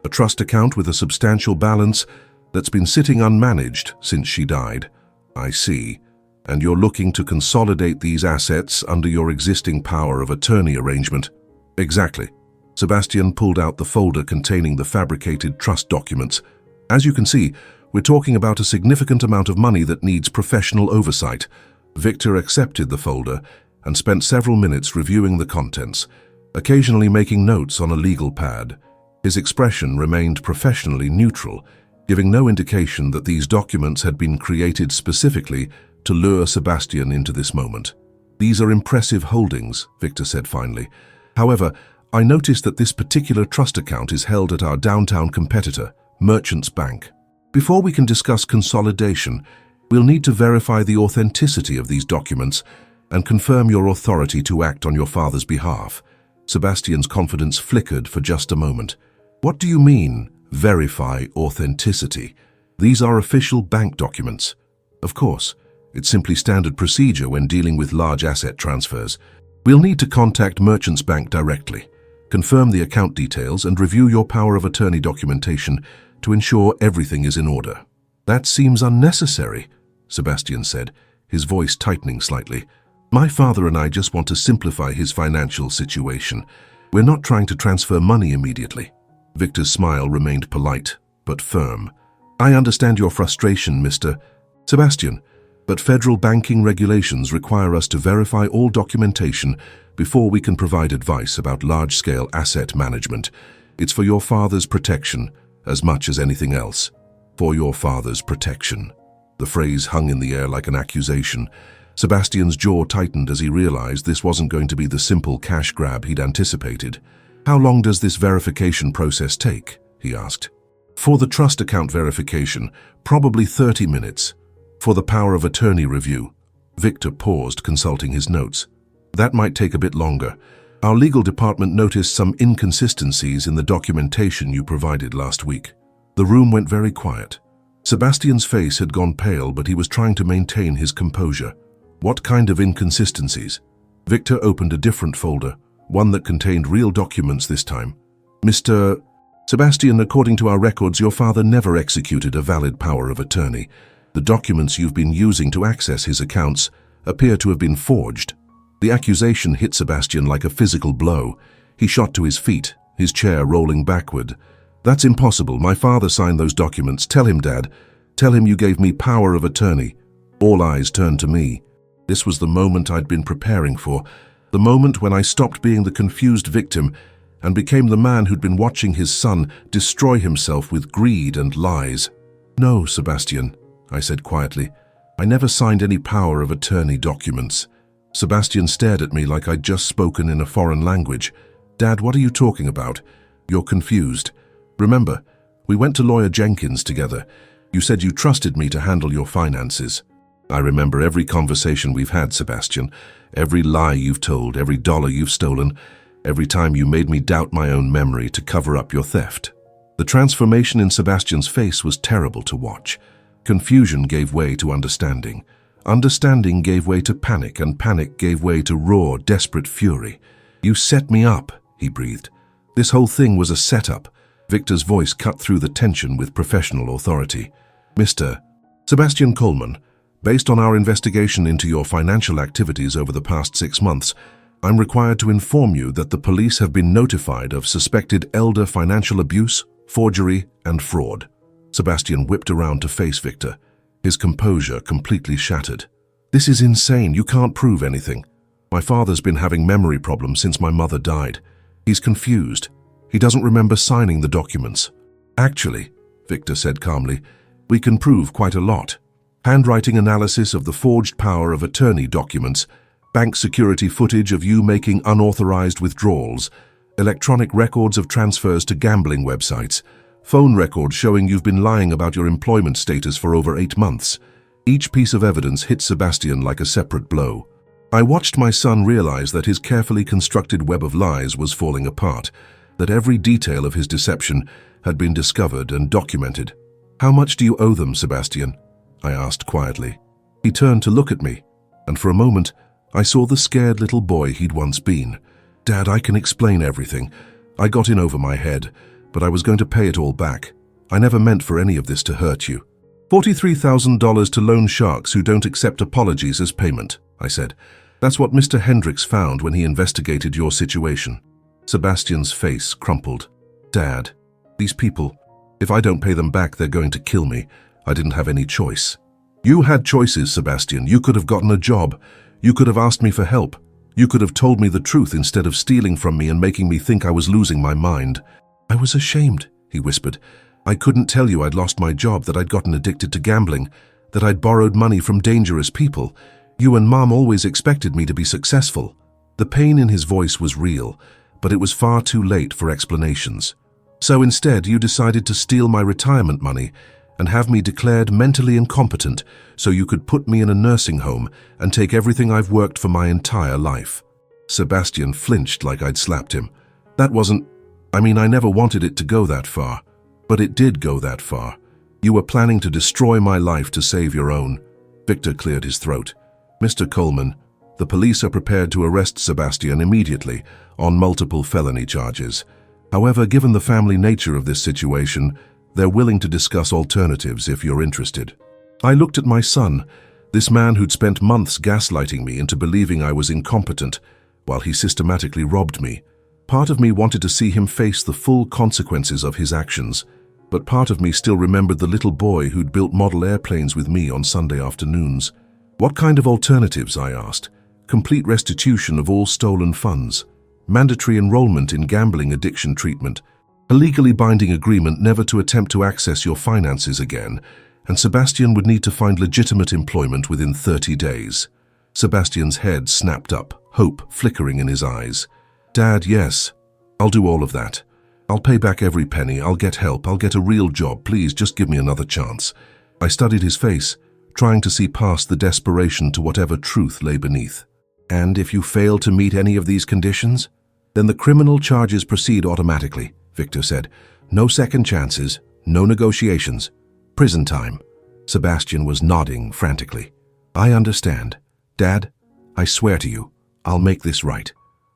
a trust account with a substantial balance that's been sitting unmanaged since she died." "I see. And you're looking to consolidate these assets under your existing power of attorney arrangement?" "Exactly." Sebastian pulled out the folder containing the fabricated trust documents. "As you can see, we're talking about a significant amount of money that needs professional oversight." Victor accepted the folder and spent several minutes reviewing the contents, occasionally making notes on a legal pad. His expression remained professionally neutral, giving no indication that these documents had been created specifically to lure Sebastian into this moment. "These are impressive holdings," Victor said finally. "However, I noticed that this particular trust account is held at our downtown competitor, Merchants Bank. Before we can discuss consolidation, we'll need to verify the authenticity of these documents and confirm your authority to act on your father's behalf." Sebastian's confidence flickered for just a moment. "What do you mean, verify authenticity? These are official bank documents." "Of course, it's simply standard procedure when dealing with large asset transfers. We'll need to contact Merchants Bank directly, confirm the account details, and review your power of attorney documentation to ensure everything is in order." "That seems unnecessary," Sebastian said, his voice tightening slightly. "My father and I just want to simplify his financial situation. We're not trying to transfer money immediately." Victor's smile remained polite, but firm. "I understand your frustration, Mr. Sebastian, but federal banking regulations require us to verify all documentation before we can provide advice about large-scale asset management. It's for your father's protection as much as anything else." "For your father's protection." The phrase hung in the air like an accusation. Sebastian's jaw tightened as he realized this wasn't going to be the simple cash grab he'd anticipated. "How long does this verification process take?" he asked. For the trust account verification, probably 30 minutes. For the power of attorney review. Victor paused, consulting his notes. That might take a bit longer. Our legal department noticed some inconsistencies in the documentation you provided last week. The room went very quiet. Sebastian's face had gone pale, but he was trying to maintain his composure. What kind of inconsistencies? Victor opened a different folder, one that contained real documents this time. Mr. Sebastian, according to our records, your father never executed a valid power of attorney. The documents you've been using to access his accounts appear to have been forged. The accusation hit Sebastian like a physical blow. He shot to his feet, his chair rolling backward. That's impossible. My father signed those documents. Tell him, Dad. Tell him you gave me power of attorney. All eyes turned to me. This was the moment I'd been preparing for. The moment when I stopped being the confused victim and became the man who'd been watching his son destroy himself with greed and lies. No, Sebastian, I said quietly. I never signed any power of attorney documents. Sebastian stared at me like I'd just spoken in a foreign language. Dad, what are you talking about? You're confused. Remember, we went to Lawyer Jenkins together. You said you trusted me to handle your finances. I remember every conversation we've had, Sebastian. Every lie you've told, every dollar you've stolen, every time you made me doubt my own memory to cover up your theft. The transformation in Sebastian's face was terrible to watch. Confusion gave way to understanding. Understanding gave way to panic, and panic gave way to raw, desperate fury. You set me up, he breathed. This whole thing was a setup. Victor's voice cut through the tension with professional authority. Mr. Sebastian Coleman, based on our investigation into your financial activities over the past 6 months, I'm required to inform you that the police have been notified of suspected elder financial abuse, forgery, and fraud. Sebastian whipped around to face Victor, his composure completely shattered. This is insane. You can't prove anything. My father's been having memory problems since my mother died. He's confused. He doesn't remember signing the documents. Actually, Victor said calmly, we can prove quite a lot. Handwriting analysis of the forged power of attorney documents, bank security footage of you making unauthorized withdrawals, electronic records of transfers to gambling websites, phone records showing you've been lying about your employment status for over 8 months. Each piece of evidence hit Sebastian like a separate blow. I watched my son realize that his carefully constructed web of lies was falling apart, that every detail of his deception had been discovered and documented. How much do you owe them, Sebastian? I asked quietly. He turned to look at me, and for a moment, I saw the scared little boy he'd once been. Dad, I can explain everything. I got in over my head, but I was going to pay it all back. I never meant for any of this to hurt you. $43,000 to loan sharks who don't accept apologies as payment, I said. That's what Mr. Hendricks found when he investigated your situation. Sebastian's face crumpled. Dad, these people, if I don't pay them back, they're going to kill me. I didn't have any choice. You had choices, Sebastian. You could have gotten a job. You could have asked me for help. You could have told me the truth instead of stealing from me and making me think I was losing my mind. I was ashamed, he whispered. I couldn't tell you I'd lost my job, that I'd gotten addicted to gambling, that I'd borrowed money from dangerous people. You and Mom always expected me to be successful. The pain in his voice was real, but it was far too late for explanations. So instead, you decided to steal my retirement money and have me declared mentally incompetent so you could put me in a nursing home and take everything I've worked for my entire life. Sebastian flinched like I'd slapped him. That wasn't... I never wanted it to go that far. But it did go that far. You were planning to destroy my life to save your own. Victor cleared his throat. Mr. Coleman, the police are prepared to arrest Sebastian immediately on multiple felony charges. However, given the family nature of this situation, they're willing to discuss alternatives if you're interested. I looked at my son, this man who'd spent months gaslighting me into believing I was incompetent, while he systematically robbed me. Part of me wanted to see him face the full consequences of his actions, but part of me still remembered the little boy who'd built model airplanes with me on Sunday afternoons. What kind of alternatives, I asked. Complete restitution of all stolen funds, mandatory enrollment in gambling addiction treatment, a legally binding agreement never to attempt to access your finances again, and Sebastian would need to find legitimate employment within 30 days. Sebastian's head snapped up, hope flickering in his eyes. Dad, yes, I'll do all of that. I'll pay back every penny, I'll get help, I'll get a real job, please just give me another chance. I studied his face, trying to see past the desperation to whatever truth lay beneath. And if you fail to meet any of these conditions, then the criminal charges proceed automatically, Victor said. No second chances, no negotiations. Prison time. Sebastian was nodding frantically. I understand. Dad, I swear to you, I'll make this right.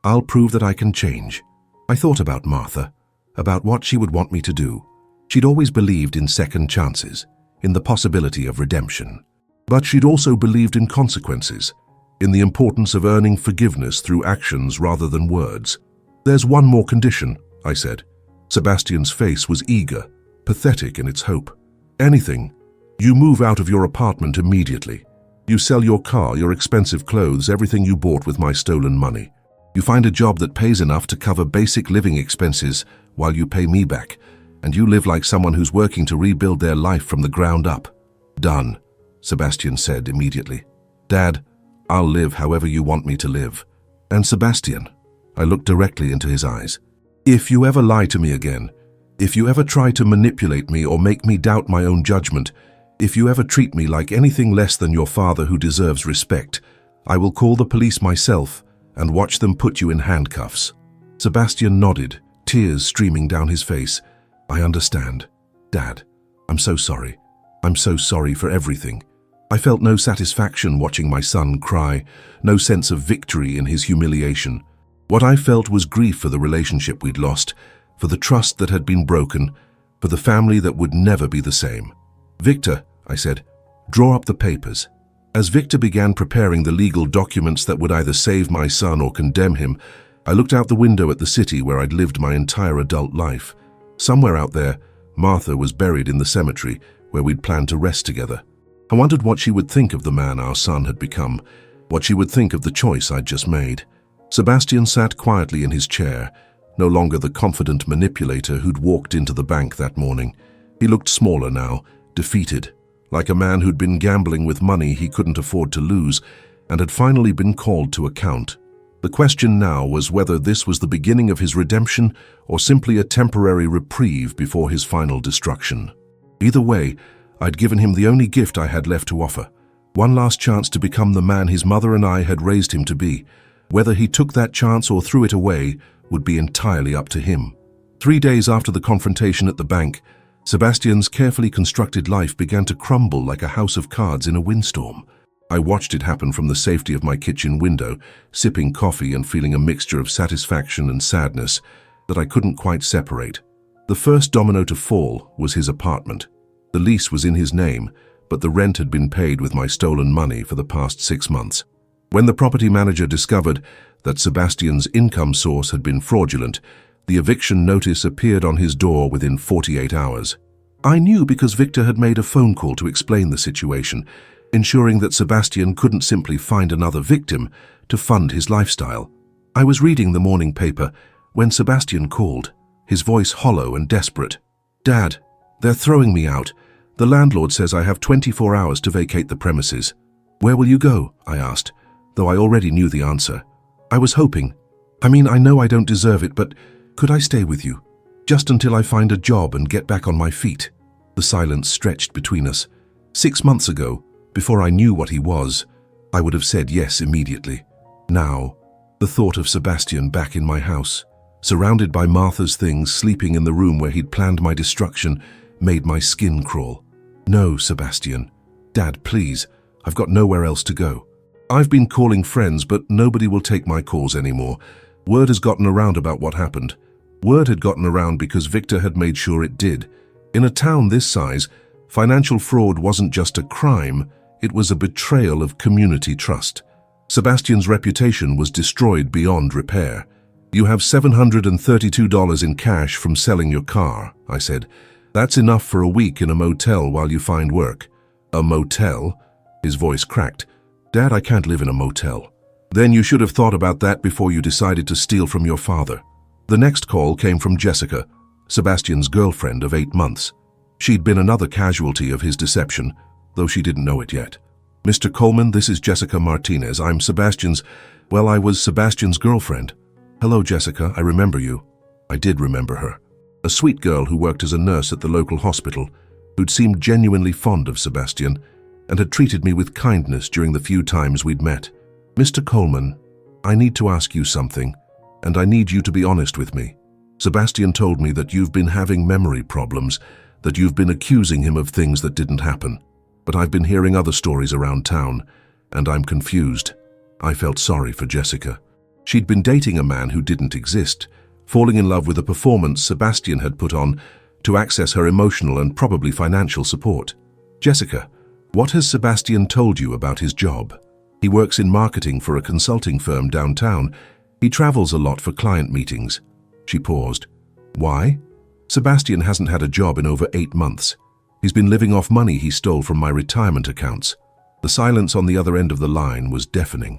I'll prove that I can change. I thought about Martha, about what she would want me to do. She'd always believed in second chances, in the possibility of redemption. But she'd also believed in consequences, in the importance of earning forgiveness through actions rather than words. There's one more condition, I said. Sebastian's face was eager, pathetic in its hope. Anything. You move out of your apartment immediately. You sell your car, your expensive clothes, everything you bought with my stolen money. You find a job that pays enough to cover basic living expenses while you pay me back, and you live like someone who's working to rebuild their life from the ground up. Done, Sebastian said immediately. Dad, I'll live however you want me to live. And Sebastian, I looked directly into his eyes. If you ever lie to me again, if you ever try to manipulate me or make me doubt my own judgment, if you ever treat me like anything less than your father who deserves respect, I will call the police myself and watch them put you in handcuffs. Sebastian nodded, tears streaming down his face. I understand. Dad, I'm so sorry. I'm so sorry for everything. I felt no satisfaction watching my son cry, no sense of victory in his humiliation. What I felt was grief for the relationship we'd lost, for the trust that had been broken, for the family that would never be the same. Victor, I said, draw up the papers. As Victor began preparing the legal documents that would either save my son or condemn him, I looked out the window at the city where I'd lived my entire adult life. Somewhere out there, Martha was buried in the cemetery where we'd planned to rest together. I wondered what she would think of the man our son had become, what she would think of the choice I'd just made. Sebastian sat quietly in his chair, no longer the confident manipulator who'd walked into the bank that morning. He looked smaller now, defeated, like a man who'd been gambling with money he couldn't afford to lose and had finally been called to account. The question now was whether this was the beginning of his redemption or simply a temporary reprieve before his final destruction. Either way, I'd given him the only gift I had left to offer, one last chance to become the man his mother and I had raised him to be. Whether he took that chance or threw it away would be entirely up to him. 3 days after the confrontation at the bank, Sebastian's carefully constructed life began to crumble like a house of cards in a windstorm. I watched it happen from the safety of my kitchen window, sipping coffee and feeling a mixture of satisfaction and sadness that I couldn't quite separate. The first domino to fall was his apartment. The lease was in his name, but the rent had been paid with my stolen money for the past 6 months. When the property manager discovered that Sebastian's income source had been fraudulent, the eviction notice appeared on his door within 48 hours. I knew because Victor had made a phone call to explain the situation, ensuring that Sebastian couldn't simply find another victim to fund his lifestyle. I was reading the morning paper when Sebastian called, his voice hollow and desperate. Dad, they're throwing me out. The landlord says I have 24 hours to vacate the premises. Where will you go? I asked, though I already knew the answer. I was hoping. I know I don't deserve it, but could I stay with you? Just until I find a job and get back on my feet. The silence stretched between us. 6 months ago, before I knew what he was, I would have said yes immediately. Now, the thought of Sebastian back in my house, surrounded by Martha's things, sleeping in the room where he'd planned my destruction, made my skin crawl. No, Sebastian. Dad, please. I've got nowhere else to go. I've been calling friends, but nobody will take my calls anymore. Word has gotten around about what happened. Word had gotten around because Victor had made sure it did. In a town this size, financial fraud wasn't just a crime, it was a betrayal of community trust. Sebastian's reputation was destroyed beyond repair. You have $732 in cash from selling your car, I said. That's enough for a week in a motel while you find work. A motel? His voice cracked. Dad, I can't live in a motel. Then you should have thought about that before you decided to steal from your father. The next call came from Jessica, Sebastian's girlfriend of 8 months. She'd been another casualty of his deception, though she didn't know it yet. Mr. Coleman, this is Jessica Martinez. I was Sebastian's girlfriend. Hello, Jessica, I remember you. I did remember her. a sweet girl who worked as a nurse at the local hospital, who'd seemed genuinely fond of Sebastian and had treated me with kindness during the few times we'd met. "Mr. Coleman, I need to ask you something, and I need you to be honest with me. Sebastian told me that you've been having memory problems, that you've been accusing him of things that didn't happen. But I've been hearing other stories around town, and I'm confused." I felt sorry for Jessica. She'd been dating a man who didn't exist, falling in love with a performance Sebastian had put on to access her emotional and probably financial support. "Jessica, what has Sebastian told you about his job? He works in marketing for a consulting firm downtown. He travels a lot for client meetings." She paused. "Why?" "Sebastian hasn't had a job in over 8 months. He's been living off money he stole from my retirement accounts." The silence on the other end of the line was deafening.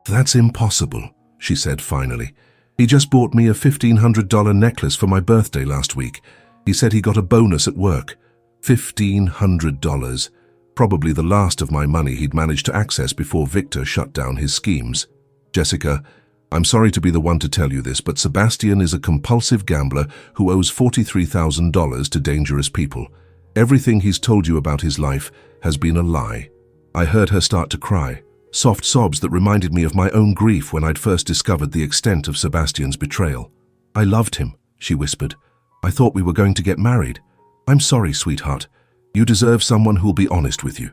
"That's impossible," she said finally. "He just bought me a $1,500 necklace for my birthday last week. He said he got a bonus at work. $1,500. Probably the last of my money he'd managed to access before Victor shut down his schemes." "Jessica, I'm sorry to be the one to tell you this, but Sebastian is a compulsive gambler who owes $43,000 to dangerous people. Everything he's told you about his life has been a lie." I heard her start to cry, soft sobs that reminded me of my own grief when I'd first discovered the extent of Sebastian's betrayal. "I loved him," she whispered. "I thought we were going to get married. I'm sorry, sweetheart. You deserve someone who'll be honest with you."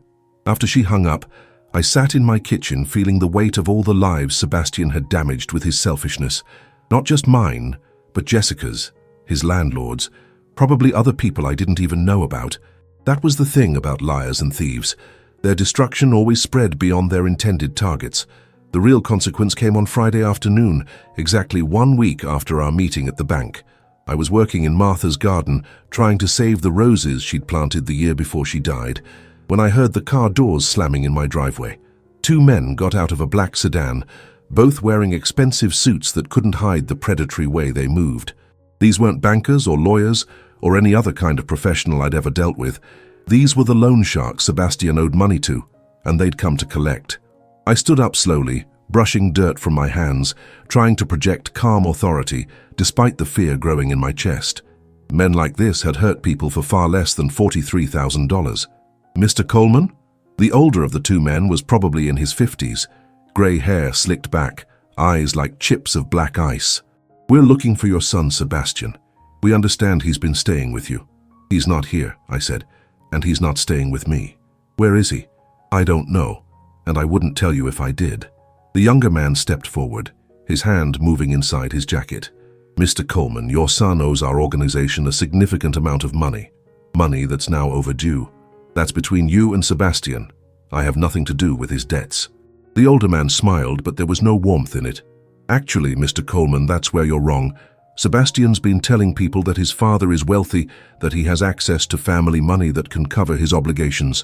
After she hung up, I sat in my kitchen feeling the weight of all the lives Sebastian had damaged with his selfishness. Not just mine, but Jessica's, his landlord's, probably other people I didn't even know about. That was the thing about liars and thieves. Their destruction always spread beyond their intended targets. The real consequence came on Friday afternoon, exactly 1 week after our meeting at the bank. I was working in Martha's garden, trying to save the roses she'd planted the year before she died, when I heard the car doors slamming in my driveway. 2 men got out of a black sedan, both wearing expensive suits that couldn't hide the predatory way they moved. These weren't bankers or lawyers or any other kind of professional I'd ever dealt with. These were the loan sharks Sebastian owed money to, and they'd come to collect. I stood up slowly, brushing dirt from my hands, trying to project calm authority despite the fear growing in my chest. Men like this had hurt people for far less than $43,000. "Mr. Coleman?" The older of the 2 men was probably in his 50s, grey hair slicked back, eyes like chips of black ice. "We're looking for your son, Sebastian. We understand he's been staying with you." "He's not here," I said, "and he's not staying with me." "Where is he?" "I don't know, and I wouldn't tell you if I did." The younger man stepped forward, his hand moving inside his jacket. "Mr. Coleman, your son owes our organization a significant amount of money. Money that's now overdue. That's between you and Sebastian. I have nothing to do with his debts." The older man smiled, but there was no warmth in it. "Actually, Mr. Coleman, that's where you're wrong. Sebastian's been telling people that his father is wealthy, that he has access to family money that can cover his obligations."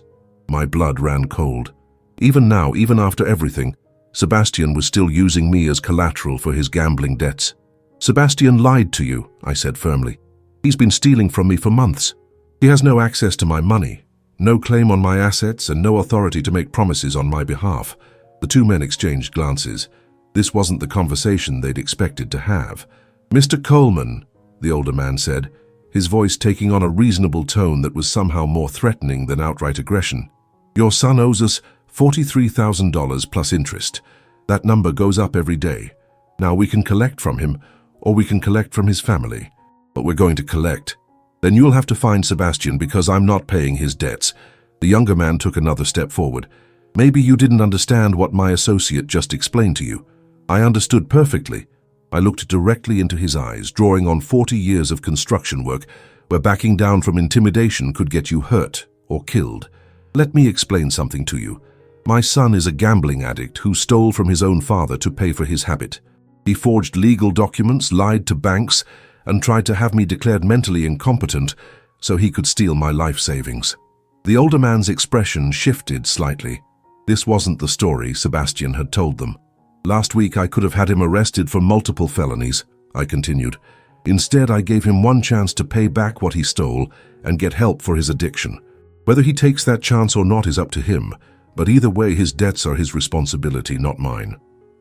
My blood ran cold. Even now, even after everything, Sebastian was still using me as collateral for his gambling debts. "Sebastian lied to you," I said firmly. "He's been stealing from me for months. He has no access to my money, no claim on my assets, and no authority to make promises on my behalf." The 2 men exchanged glances. This wasn't the conversation they'd expected to have. "Mr. Coleman," the older man said, his voice taking on a reasonable tone that was somehow more threatening than outright aggression. "Your son owes us $43,000 plus interest. That number goes up every day. Now we can collect from him, or we can collect from his family. But we're going to collect. Then you'll have to find Sebastian because I'm not paying his debts." The younger man took another step forward. "Maybe you didn't understand what my associate just explained to you. I understood perfectly." I looked directly into his eyes, drawing on 40 years of construction work, where backing down from intimidation could get you hurt or killed. "Let me explain something to you. My son is a gambling addict who stole from his own father to pay for his habit. He forged legal documents, lied to banks, and tried to have me declared mentally incompetent so he could steal my life savings." The older man's expression shifted slightly. This wasn't the story Sebastian had told them. "Last week I could have had him arrested for multiple felonies," I continued. "Instead, I gave him one chance to pay back what he stole and get help for his addiction. Whether he takes that chance or not is up to him, but either way his debts are his responsibility, not mine."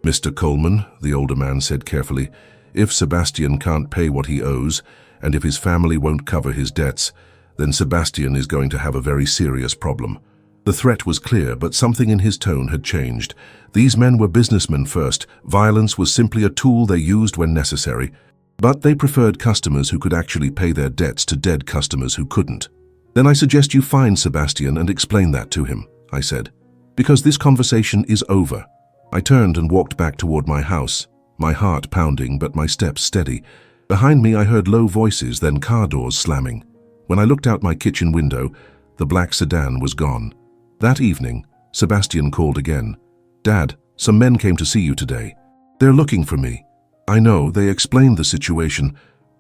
"Mr. Coleman," the older man said carefully, "if Sebastian can't pay what he owes, and if his family won't cover his debts, then Sebastian is going to have a very serious problem. The threat was clear, but something in his tone had changed. These men were businessmen first. Violence was simply a tool they used when necessary, but they preferred customers who could actually pay their debts to dead customers who couldn't. "Then I suggest you find Sebastian and explain that to him," I said, "because this conversation is over." I turned and walked back toward my house, my heart pounding but my steps steady. Behind me I heard low voices, then car doors slamming. When I looked out my kitchen window, the black sedan was gone. That evening, Sebastian called again. "Dad, some men came to see you today. They're looking for me." "I know, they explained the situation."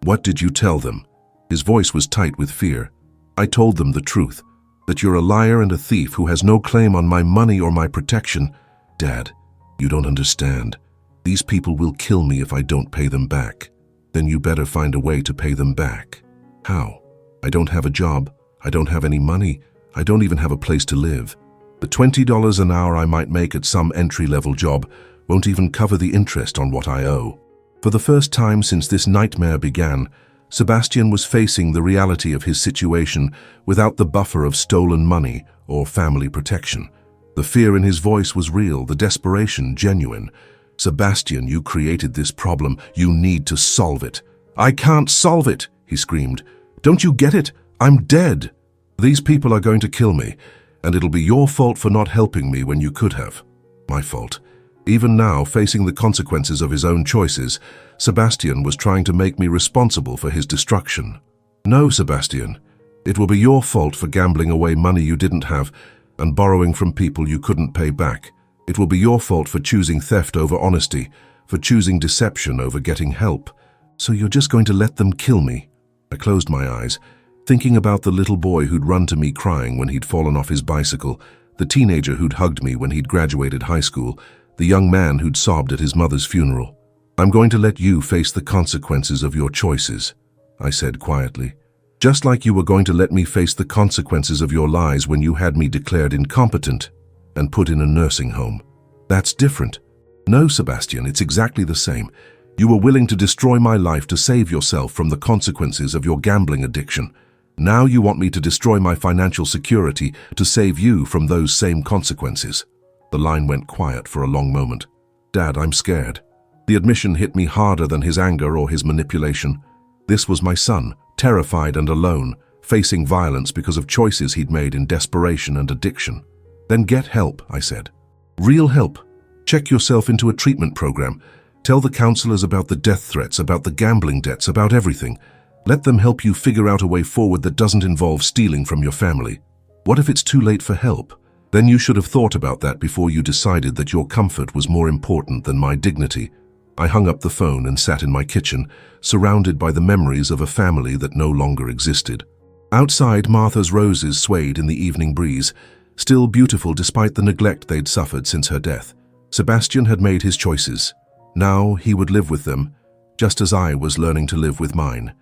"What did you tell them?" His voice was tight with fear. "I told them the truth, that you're a liar and a thief who has no claim on my money or my protection." "Dad, you don't understand. These people will kill me if I don't pay them back." "Then you better find a way to pay them back." "How? I don't have a job. I don't have any money. I don't even have a place to live. The $20 an hour I might make at some entry-level job won't even cover the interest on what I owe." For the first time since this nightmare began, Sebastian was facing the reality of his situation without the buffer of stolen money or family protection. The fear in his voice was real, the desperation genuine. "Sebastian, you created this problem. You need to solve it." "I can't solve it," he screamed. "Don't you get it? I'm dead. These people are going to kill me, and it'll be your fault for not helping me when you could have." My fault. Even now, facing the consequences of his own choices, Sebastian was trying to make me responsible for his destruction. "No, Sebastian. It will be your fault for gambling away money you didn't have and borrowing from people you couldn't pay back. It will be your fault for choosing theft over honesty, for choosing deception over getting help. So you're just going to let them kill me?" I closed my eyes, thinking about the little boy who'd run to me crying when he'd fallen off his bicycle, the teenager who'd hugged me when he'd graduated high school, the young man who'd sobbed at his mother's funeral. "I'm going to let you face the consequences of your choices," I said quietly. "Just like you were going to let me face the consequences of your lies when you had me declared incompetent and put in a nursing home. That's different." "No, Sebastian, it's exactly the same. You were willing to destroy my life to save yourself from the consequences of your gambling addiction. Now you want me to destroy my financial security to save you from those same consequences." The line went quiet for a long moment. "Dad, I'm scared." The admission hit me harder than his anger or his manipulation. This was my son, terrified and alone, facing violence because of choices he'd made in desperation and addiction. "Then get help," I said. "Real help. Check yourself into a treatment program. Tell the counselors about the death threats, about the gambling debts, about everything. Let them help you figure out a way forward that doesn't involve stealing from your family." "What if it's too late for help?" "Then you should have thought about that before you decided that your comfort was more important than my dignity." I hung up the phone and sat in my kitchen, surrounded by the memories of a family that no longer existed. Outside, Martha's roses swayed in the evening breeze, still beautiful despite the neglect they'd suffered since her death. Sebastian had made his choices. Now he would live with them, just as I was learning to live with mine.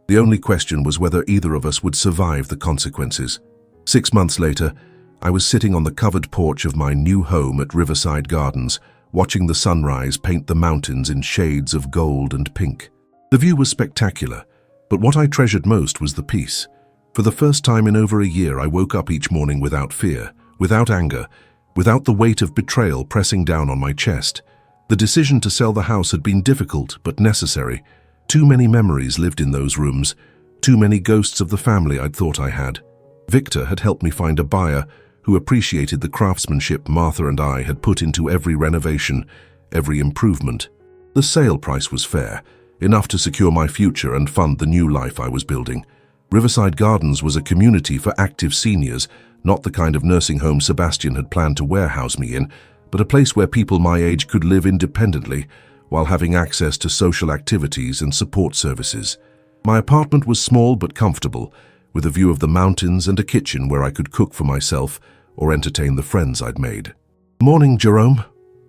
The only question was whether either of us would survive the consequences. 6 months later, I was sitting on the covered porch of my new home at Riverside Gardens, watching the sunrise paint the mountains in shades of gold and pink. The view was spectacular, but what I treasured most was the peace. For the first time in over a year, I woke up each morning without fear, without anger, without the weight of betrayal pressing down on my chest. The decision to sell the house had been difficult but necessary. Too many memories lived in those rooms, too many ghosts of the family I'd thought I had. Victor had helped me find a buyer who appreciated the craftsmanship Martha and I had put into every renovation, every improvement. The sale price was fair, enough to secure my future and fund the new life I was building. Riverside Gardens was a community for active seniors, not the kind of nursing home Sebastian had planned to warehouse me in, but a place where people my age could live independently while having access to social activities and support services. My apartment was small but comfortable, with a view of the mountains and a kitchen where I could cook for myself or entertain the friends I'd made. "Morning, Jerome."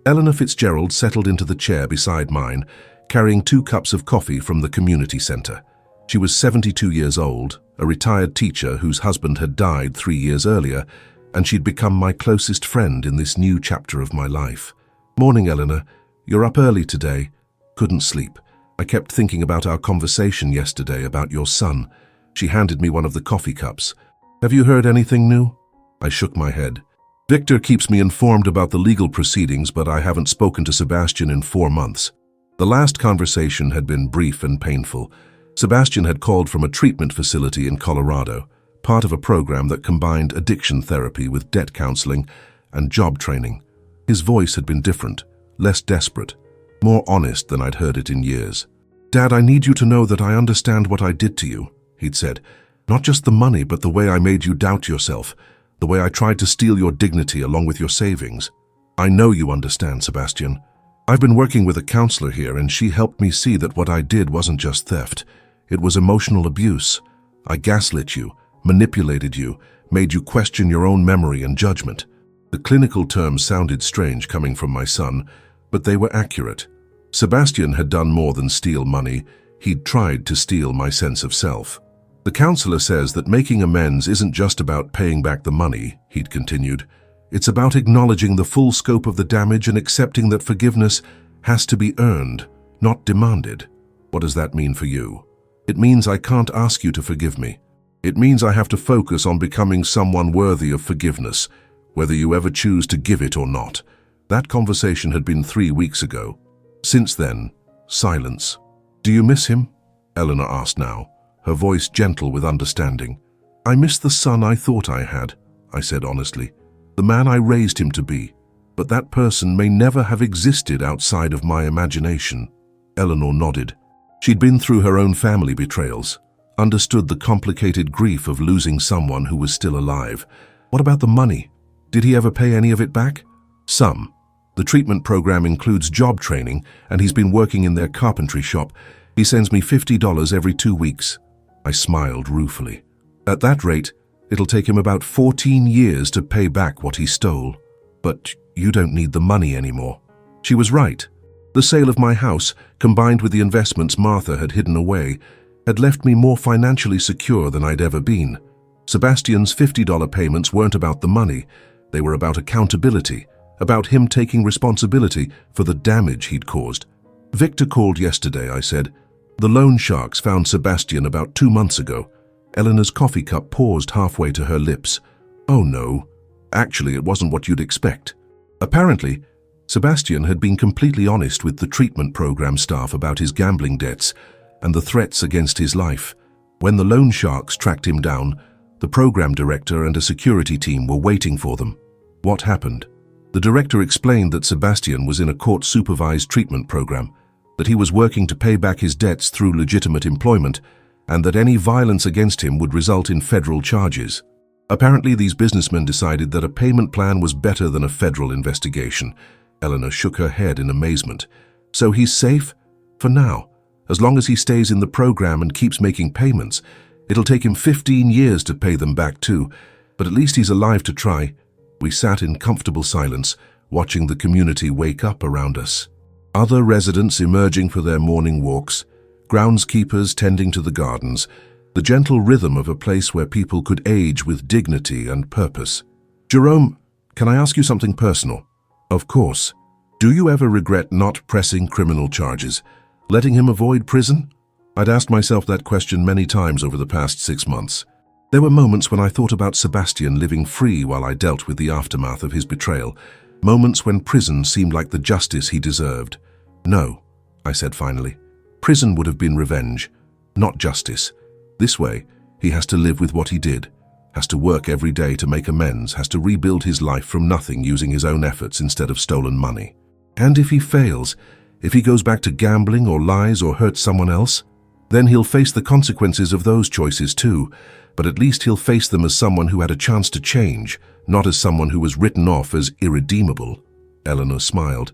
Eleanor Fitzgerald settled into the chair beside mine, carrying 2 cups of coffee from the community center. She was 72 years old, a retired teacher whose husband had died 3 years earlier, and she'd become my closest friend in this new chapter of my life. "Morning, Eleanor. You're up early today." "Couldn't sleep. I kept thinking about our conversation yesterday about your son. She handed me one of the coffee cups. Have you heard anything new? I shook my head. Victor keeps me informed about the legal proceedings, but I haven't spoken to Sebastian in 4 months. The last conversation had been brief and painful. Sebastian had called from a treatment facility in Colorado, part of a program that combined addiction therapy with debt counseling and job training. His voice had been different, less desperate, more honest than I'd heard it in years. Dad, I need you to know that I understand what I did to you, he'd said. Not just the money, but the way I made you doubt yourself, the way I tried to steal your dignity along with your savings. I know you understand, Sebastian. I've been working with a counselor here, and she helped me see that what I did wasn't just theft. It was emotional abuse. I gaslit you, manipulated you, made you question your own memory and judgment. The clinical terms sounded strange coming from my son, but they were accurate. Sebastian had done more than steal money. He'd tried to steal my sense of self. The counselor says that making amends isn't just about paying back the money, he'd continued. It's about acknowledging the full scope of the damage and accepting that forgiveness has to be earned, not demanded. What does that mean for you? It means I can't ask you to forgive me. It means I have to focus on becoming someone worthy of forgiveness, whether you ever choose to give it or not. That conversation had been 3 weeks ago. Since then, silence. Do you miss him? Eleanor asked now, her voice gentle with understanding. I miss the son I thought I had, I said honestly, the man I raised him to be, but that person may never have existed outside of my imagination. Eleanor nodded. She'd been through her own family betrayals, understood the complicated grief of losing someone who was still alive. What about the money? Did he ever pay any of it back? Some. The treatment program includes job training, and he's been working in their carpentry shop. He sends me $50 every 2 weeks. I smiled ruefully. At that rate, it'll take him about 14 years to pay back what he stole. But you don't need the money anymore. She was right. The sale of my house, combined with the investments Martha had hidden away, had left me more financially secure than I'd ever been. Sebastian's $50 payments weren't about the money. They were about accountability, about him taking responsibility for the damage he'd caused. Victor called yesterday, I said. The loan sharks found Sebastian about 2 months ago. Eleanor's coffee cup paused halfway to her lips. Oh no. Actually, it wasn't what you'd expect. Apparently, Sebastian had been completely honest with the treatment program staff about his gambling debts and the threats against his life. When the loan sharks tracked him down, the program director and a security team were waiting for them. What happened? The director explained that Sebastian was in a court-supervised treatment program, that he was working to pay back his debts through legitimate employment, and that any violence against him would result in federal charges. Apparently, these businessmen decided that a payment plan was better than a federal investigation. Eleanor shook her head in amazement. So he's safe? For now. As long as he stays in the program and keeps making payments. It'll take him 15 years to pay them back too, but at least he's alive to try. We sat in comfortable silence, watching the community wake up around us. Other residents emerging for their morning walks, groundskeepers tending to the gardens, the gentle rhythm of a place where people could age with dignity and purpose. Jerome, can I ask you something personal? Of course. Do you ever regret not pressing criminal charges, letting him avoid prison? I'd asked myself that question many times over the past 6 months. There were moments when I thought about Sebastian living free while I dealt with the aftermath of his betrayal, moments when prison seemed like the justice he deserved. No, I said finally. Prison would have been revenge, not justice. This way, he has to live with what he did, has to work every day to make amends, has to rebuild his life from nothing using his own efforts instead of stolen money. And if he fails, if he goes back to gambling or lies or hurts someone else, then he'll face the consequences of those choices too, but at least he'll face them as someone who had a chance to change, not as someone who was written off as irredeemable. Eleanor smiled.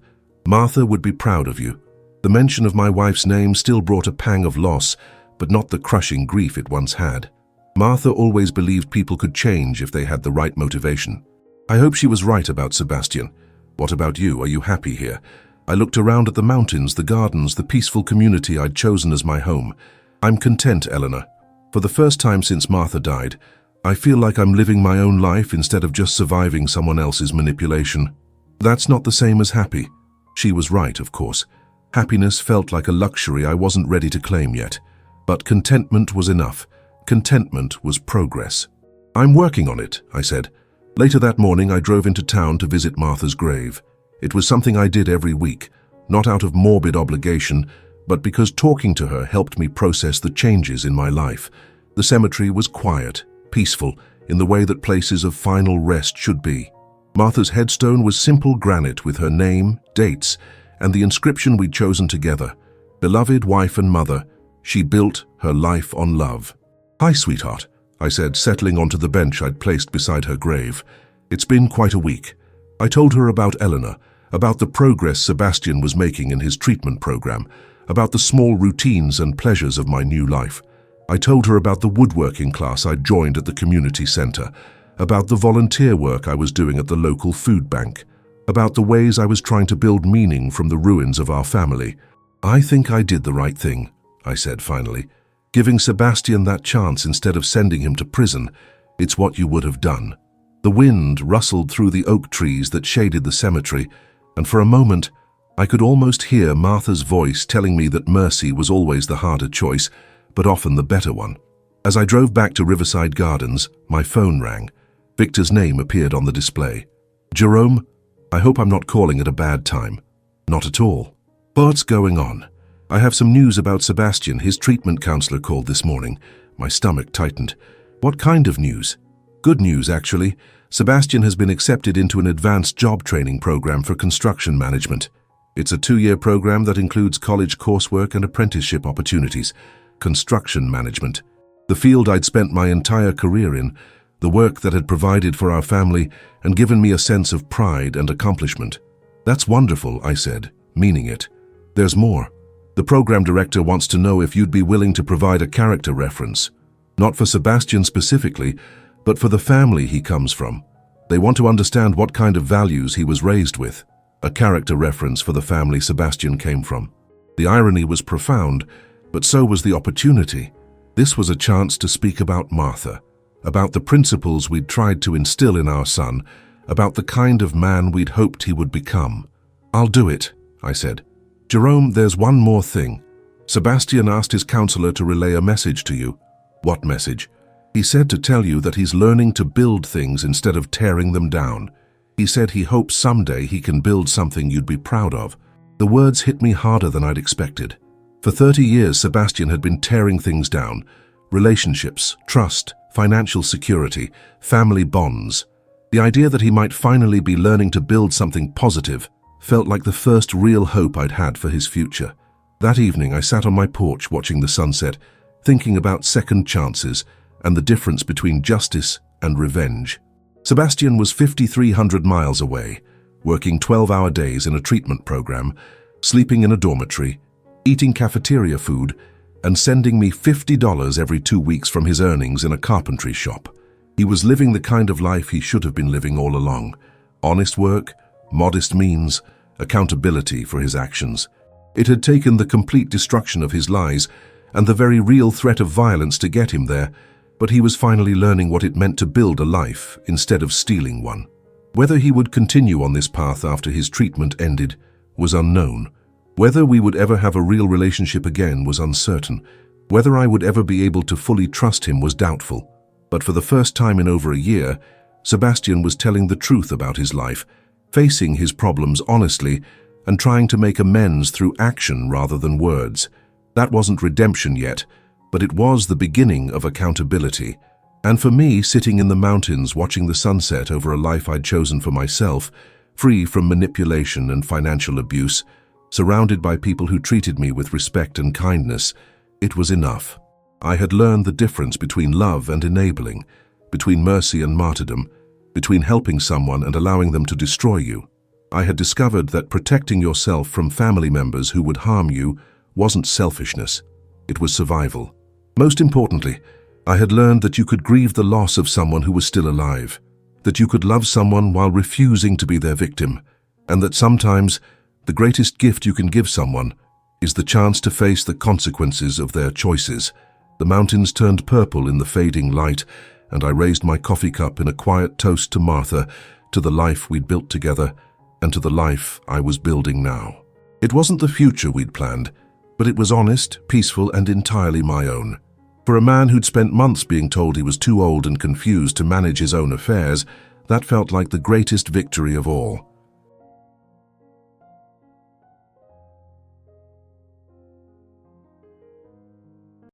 Martha would be proud of you. The mention of my wife's name still brought a pang of loss, but not the crushing grief it once had. Martha always believed people could change if they had the right motivation. I hope she was right about Sebastian. What about you? Are you happy here? I looked around at the mountains, the gardens, the peaceful community I'd chosen as my home. I'm content, Eleanor. For the first time since Martha died, I feel like I'm living my own life instead of just surviving someone else's manipulation. That's not the same as happy. She was right, of course. Happiness felt like a luxury I wasn't ready to claim yet. But contentment was enough. Contentment was progress. "I'm working on it," I said. Later that morning, I drove into town to visit Martha's grave. It was something I did every week, not out of morbid obligation, but because talking to her helped me process the changes in my life. The cemetery was quiet, peaceful, in the way that places of final rest should be. Martha's headstone was simple granite with her name, dates, and the inscription we'd chosen together. "Beloved wife and mother, she built her life on love." "Hi, sweetheart," I said, settling onto the bench I'd placed beside her grave. "It's been quite a week." I told her about Eleanor, about the progress Sebastian was making in his treatment program, about the small routines and pleasures of my new life. I told her about the woodworking class I'd joined at the community center, about the volunteer work I was doing at the local food bank, about the ways I was trying to build meaning from the ruins of our family. "I think I did the right thing," I said finally. "Giving Sebastian that chance instead of sending him to prison, it's what you would have done." The wind rustled through the oak trees that shaded the cemetery, and for a moment, I could almost hear Martha's voice telling me that mercy was always the harder choice, but often the better one. As I drove back to Riverside Gardens, my phone rang. Victor's name appeared on the display. "Jerome, I hope I'm not calling at a bad time." "Not at all." "What's going on?" "I have some news about Sebastian. His treatment counselor called this morning." My stomach tightened. "What kind of news?" "Good news, actually. Sebastian has been accepted into an advanced job training program for construction management. It's a 2-year program that includes college coursework and apprenticeship opportunities. Construction management. The field I'd spent my entire career in, the work that had provided for our family and given me a sense of pride and accomplishment. "That's wonderful," I said, meaning it. "There's more. The program director wants to know if you'd be willing to provide a character reference. Not for Sebastian specifically, but for the family he comes from. They want to understand what kind of values he was raised with. A character reference for the family Sebastian came from." The irony was profound, but so was the opportunity. This was a chance to speak about Martha, about the principles we'd tried to instill in our son, about the kind of man we'd hoped he would become. "I'll do it," I said. "Jerome, there's one more thing. Sebastian asked his counselor to relay a message to you." "What message?" "He said to tell you that he's learning to build things instead of tearing them down. He said he hopes someday he can build something you'd be proud of." The words hit me harder than I'd expected. For 30 years, Sebastian had been tearing things down. Relationships, trust, financial security, family bonds. The idea that he might finally be learning to build something positive felt like the first real hope I'd had for his future. That evening, I sat on my porch watching the sunset, thinking about second chances and the difference between justice and revenge. Sebastian was 5,300 miles away, working 12-hour days in a treatment program, sleeping in a dormitory, eating cafeteria food, and sending me $50 every 2 weeks from his earnings in a carpentry shop. He was living the kind of life he should have been living all along. Honest work, modest means, accountability for his actions. It had taken the complete destruction of his lies and the very real threat of violence to get him there, but he was finally learning what it meant to build a life instead of stealing one. Whether he would continue on this path after his treatment ended was unknown. Whether we would ever have a real relationship again was uncertain. Whether I would ever be able to fully trust him was doubtful. But for the first time in over a year, Sebastian was telling the truth about his life, facing his problems honestly, and trying to make amends through action rather than words. That wasn't redemption yet, but it was the beginning of accountability. And for me, sitting in the mountains watching the sunset over a life I'd chosen for myself, free from manipulation and financial abuse, surrounded by people who treated me with respect and kindness, it was enough. I had learned the difference between love and enabling, between mercy and martyrdom, between helping someone and allowing them to destroy you. I had discovered that protecting yourself from family members who would harm you wasn't selfishness, it was survival. Most importantly, I had learned that you could grieve the loss of someone who was still alive, that you could love someone while refusing to be their victim, and that sometimes the greatest gift you can give someone is the chance to face the consequences of their choices. The mountains turned purple in the fading light, and I raised my coffee cup in a quiet toast to Martha, to the life we'd built together, and to the life I was building now. It wasn't the future we'd planned, but it was honest, peaceful, and entirely my own. For a man who'd spent months being told he was too old and confused to manage his own affairs, that felt like the greatest victory of all.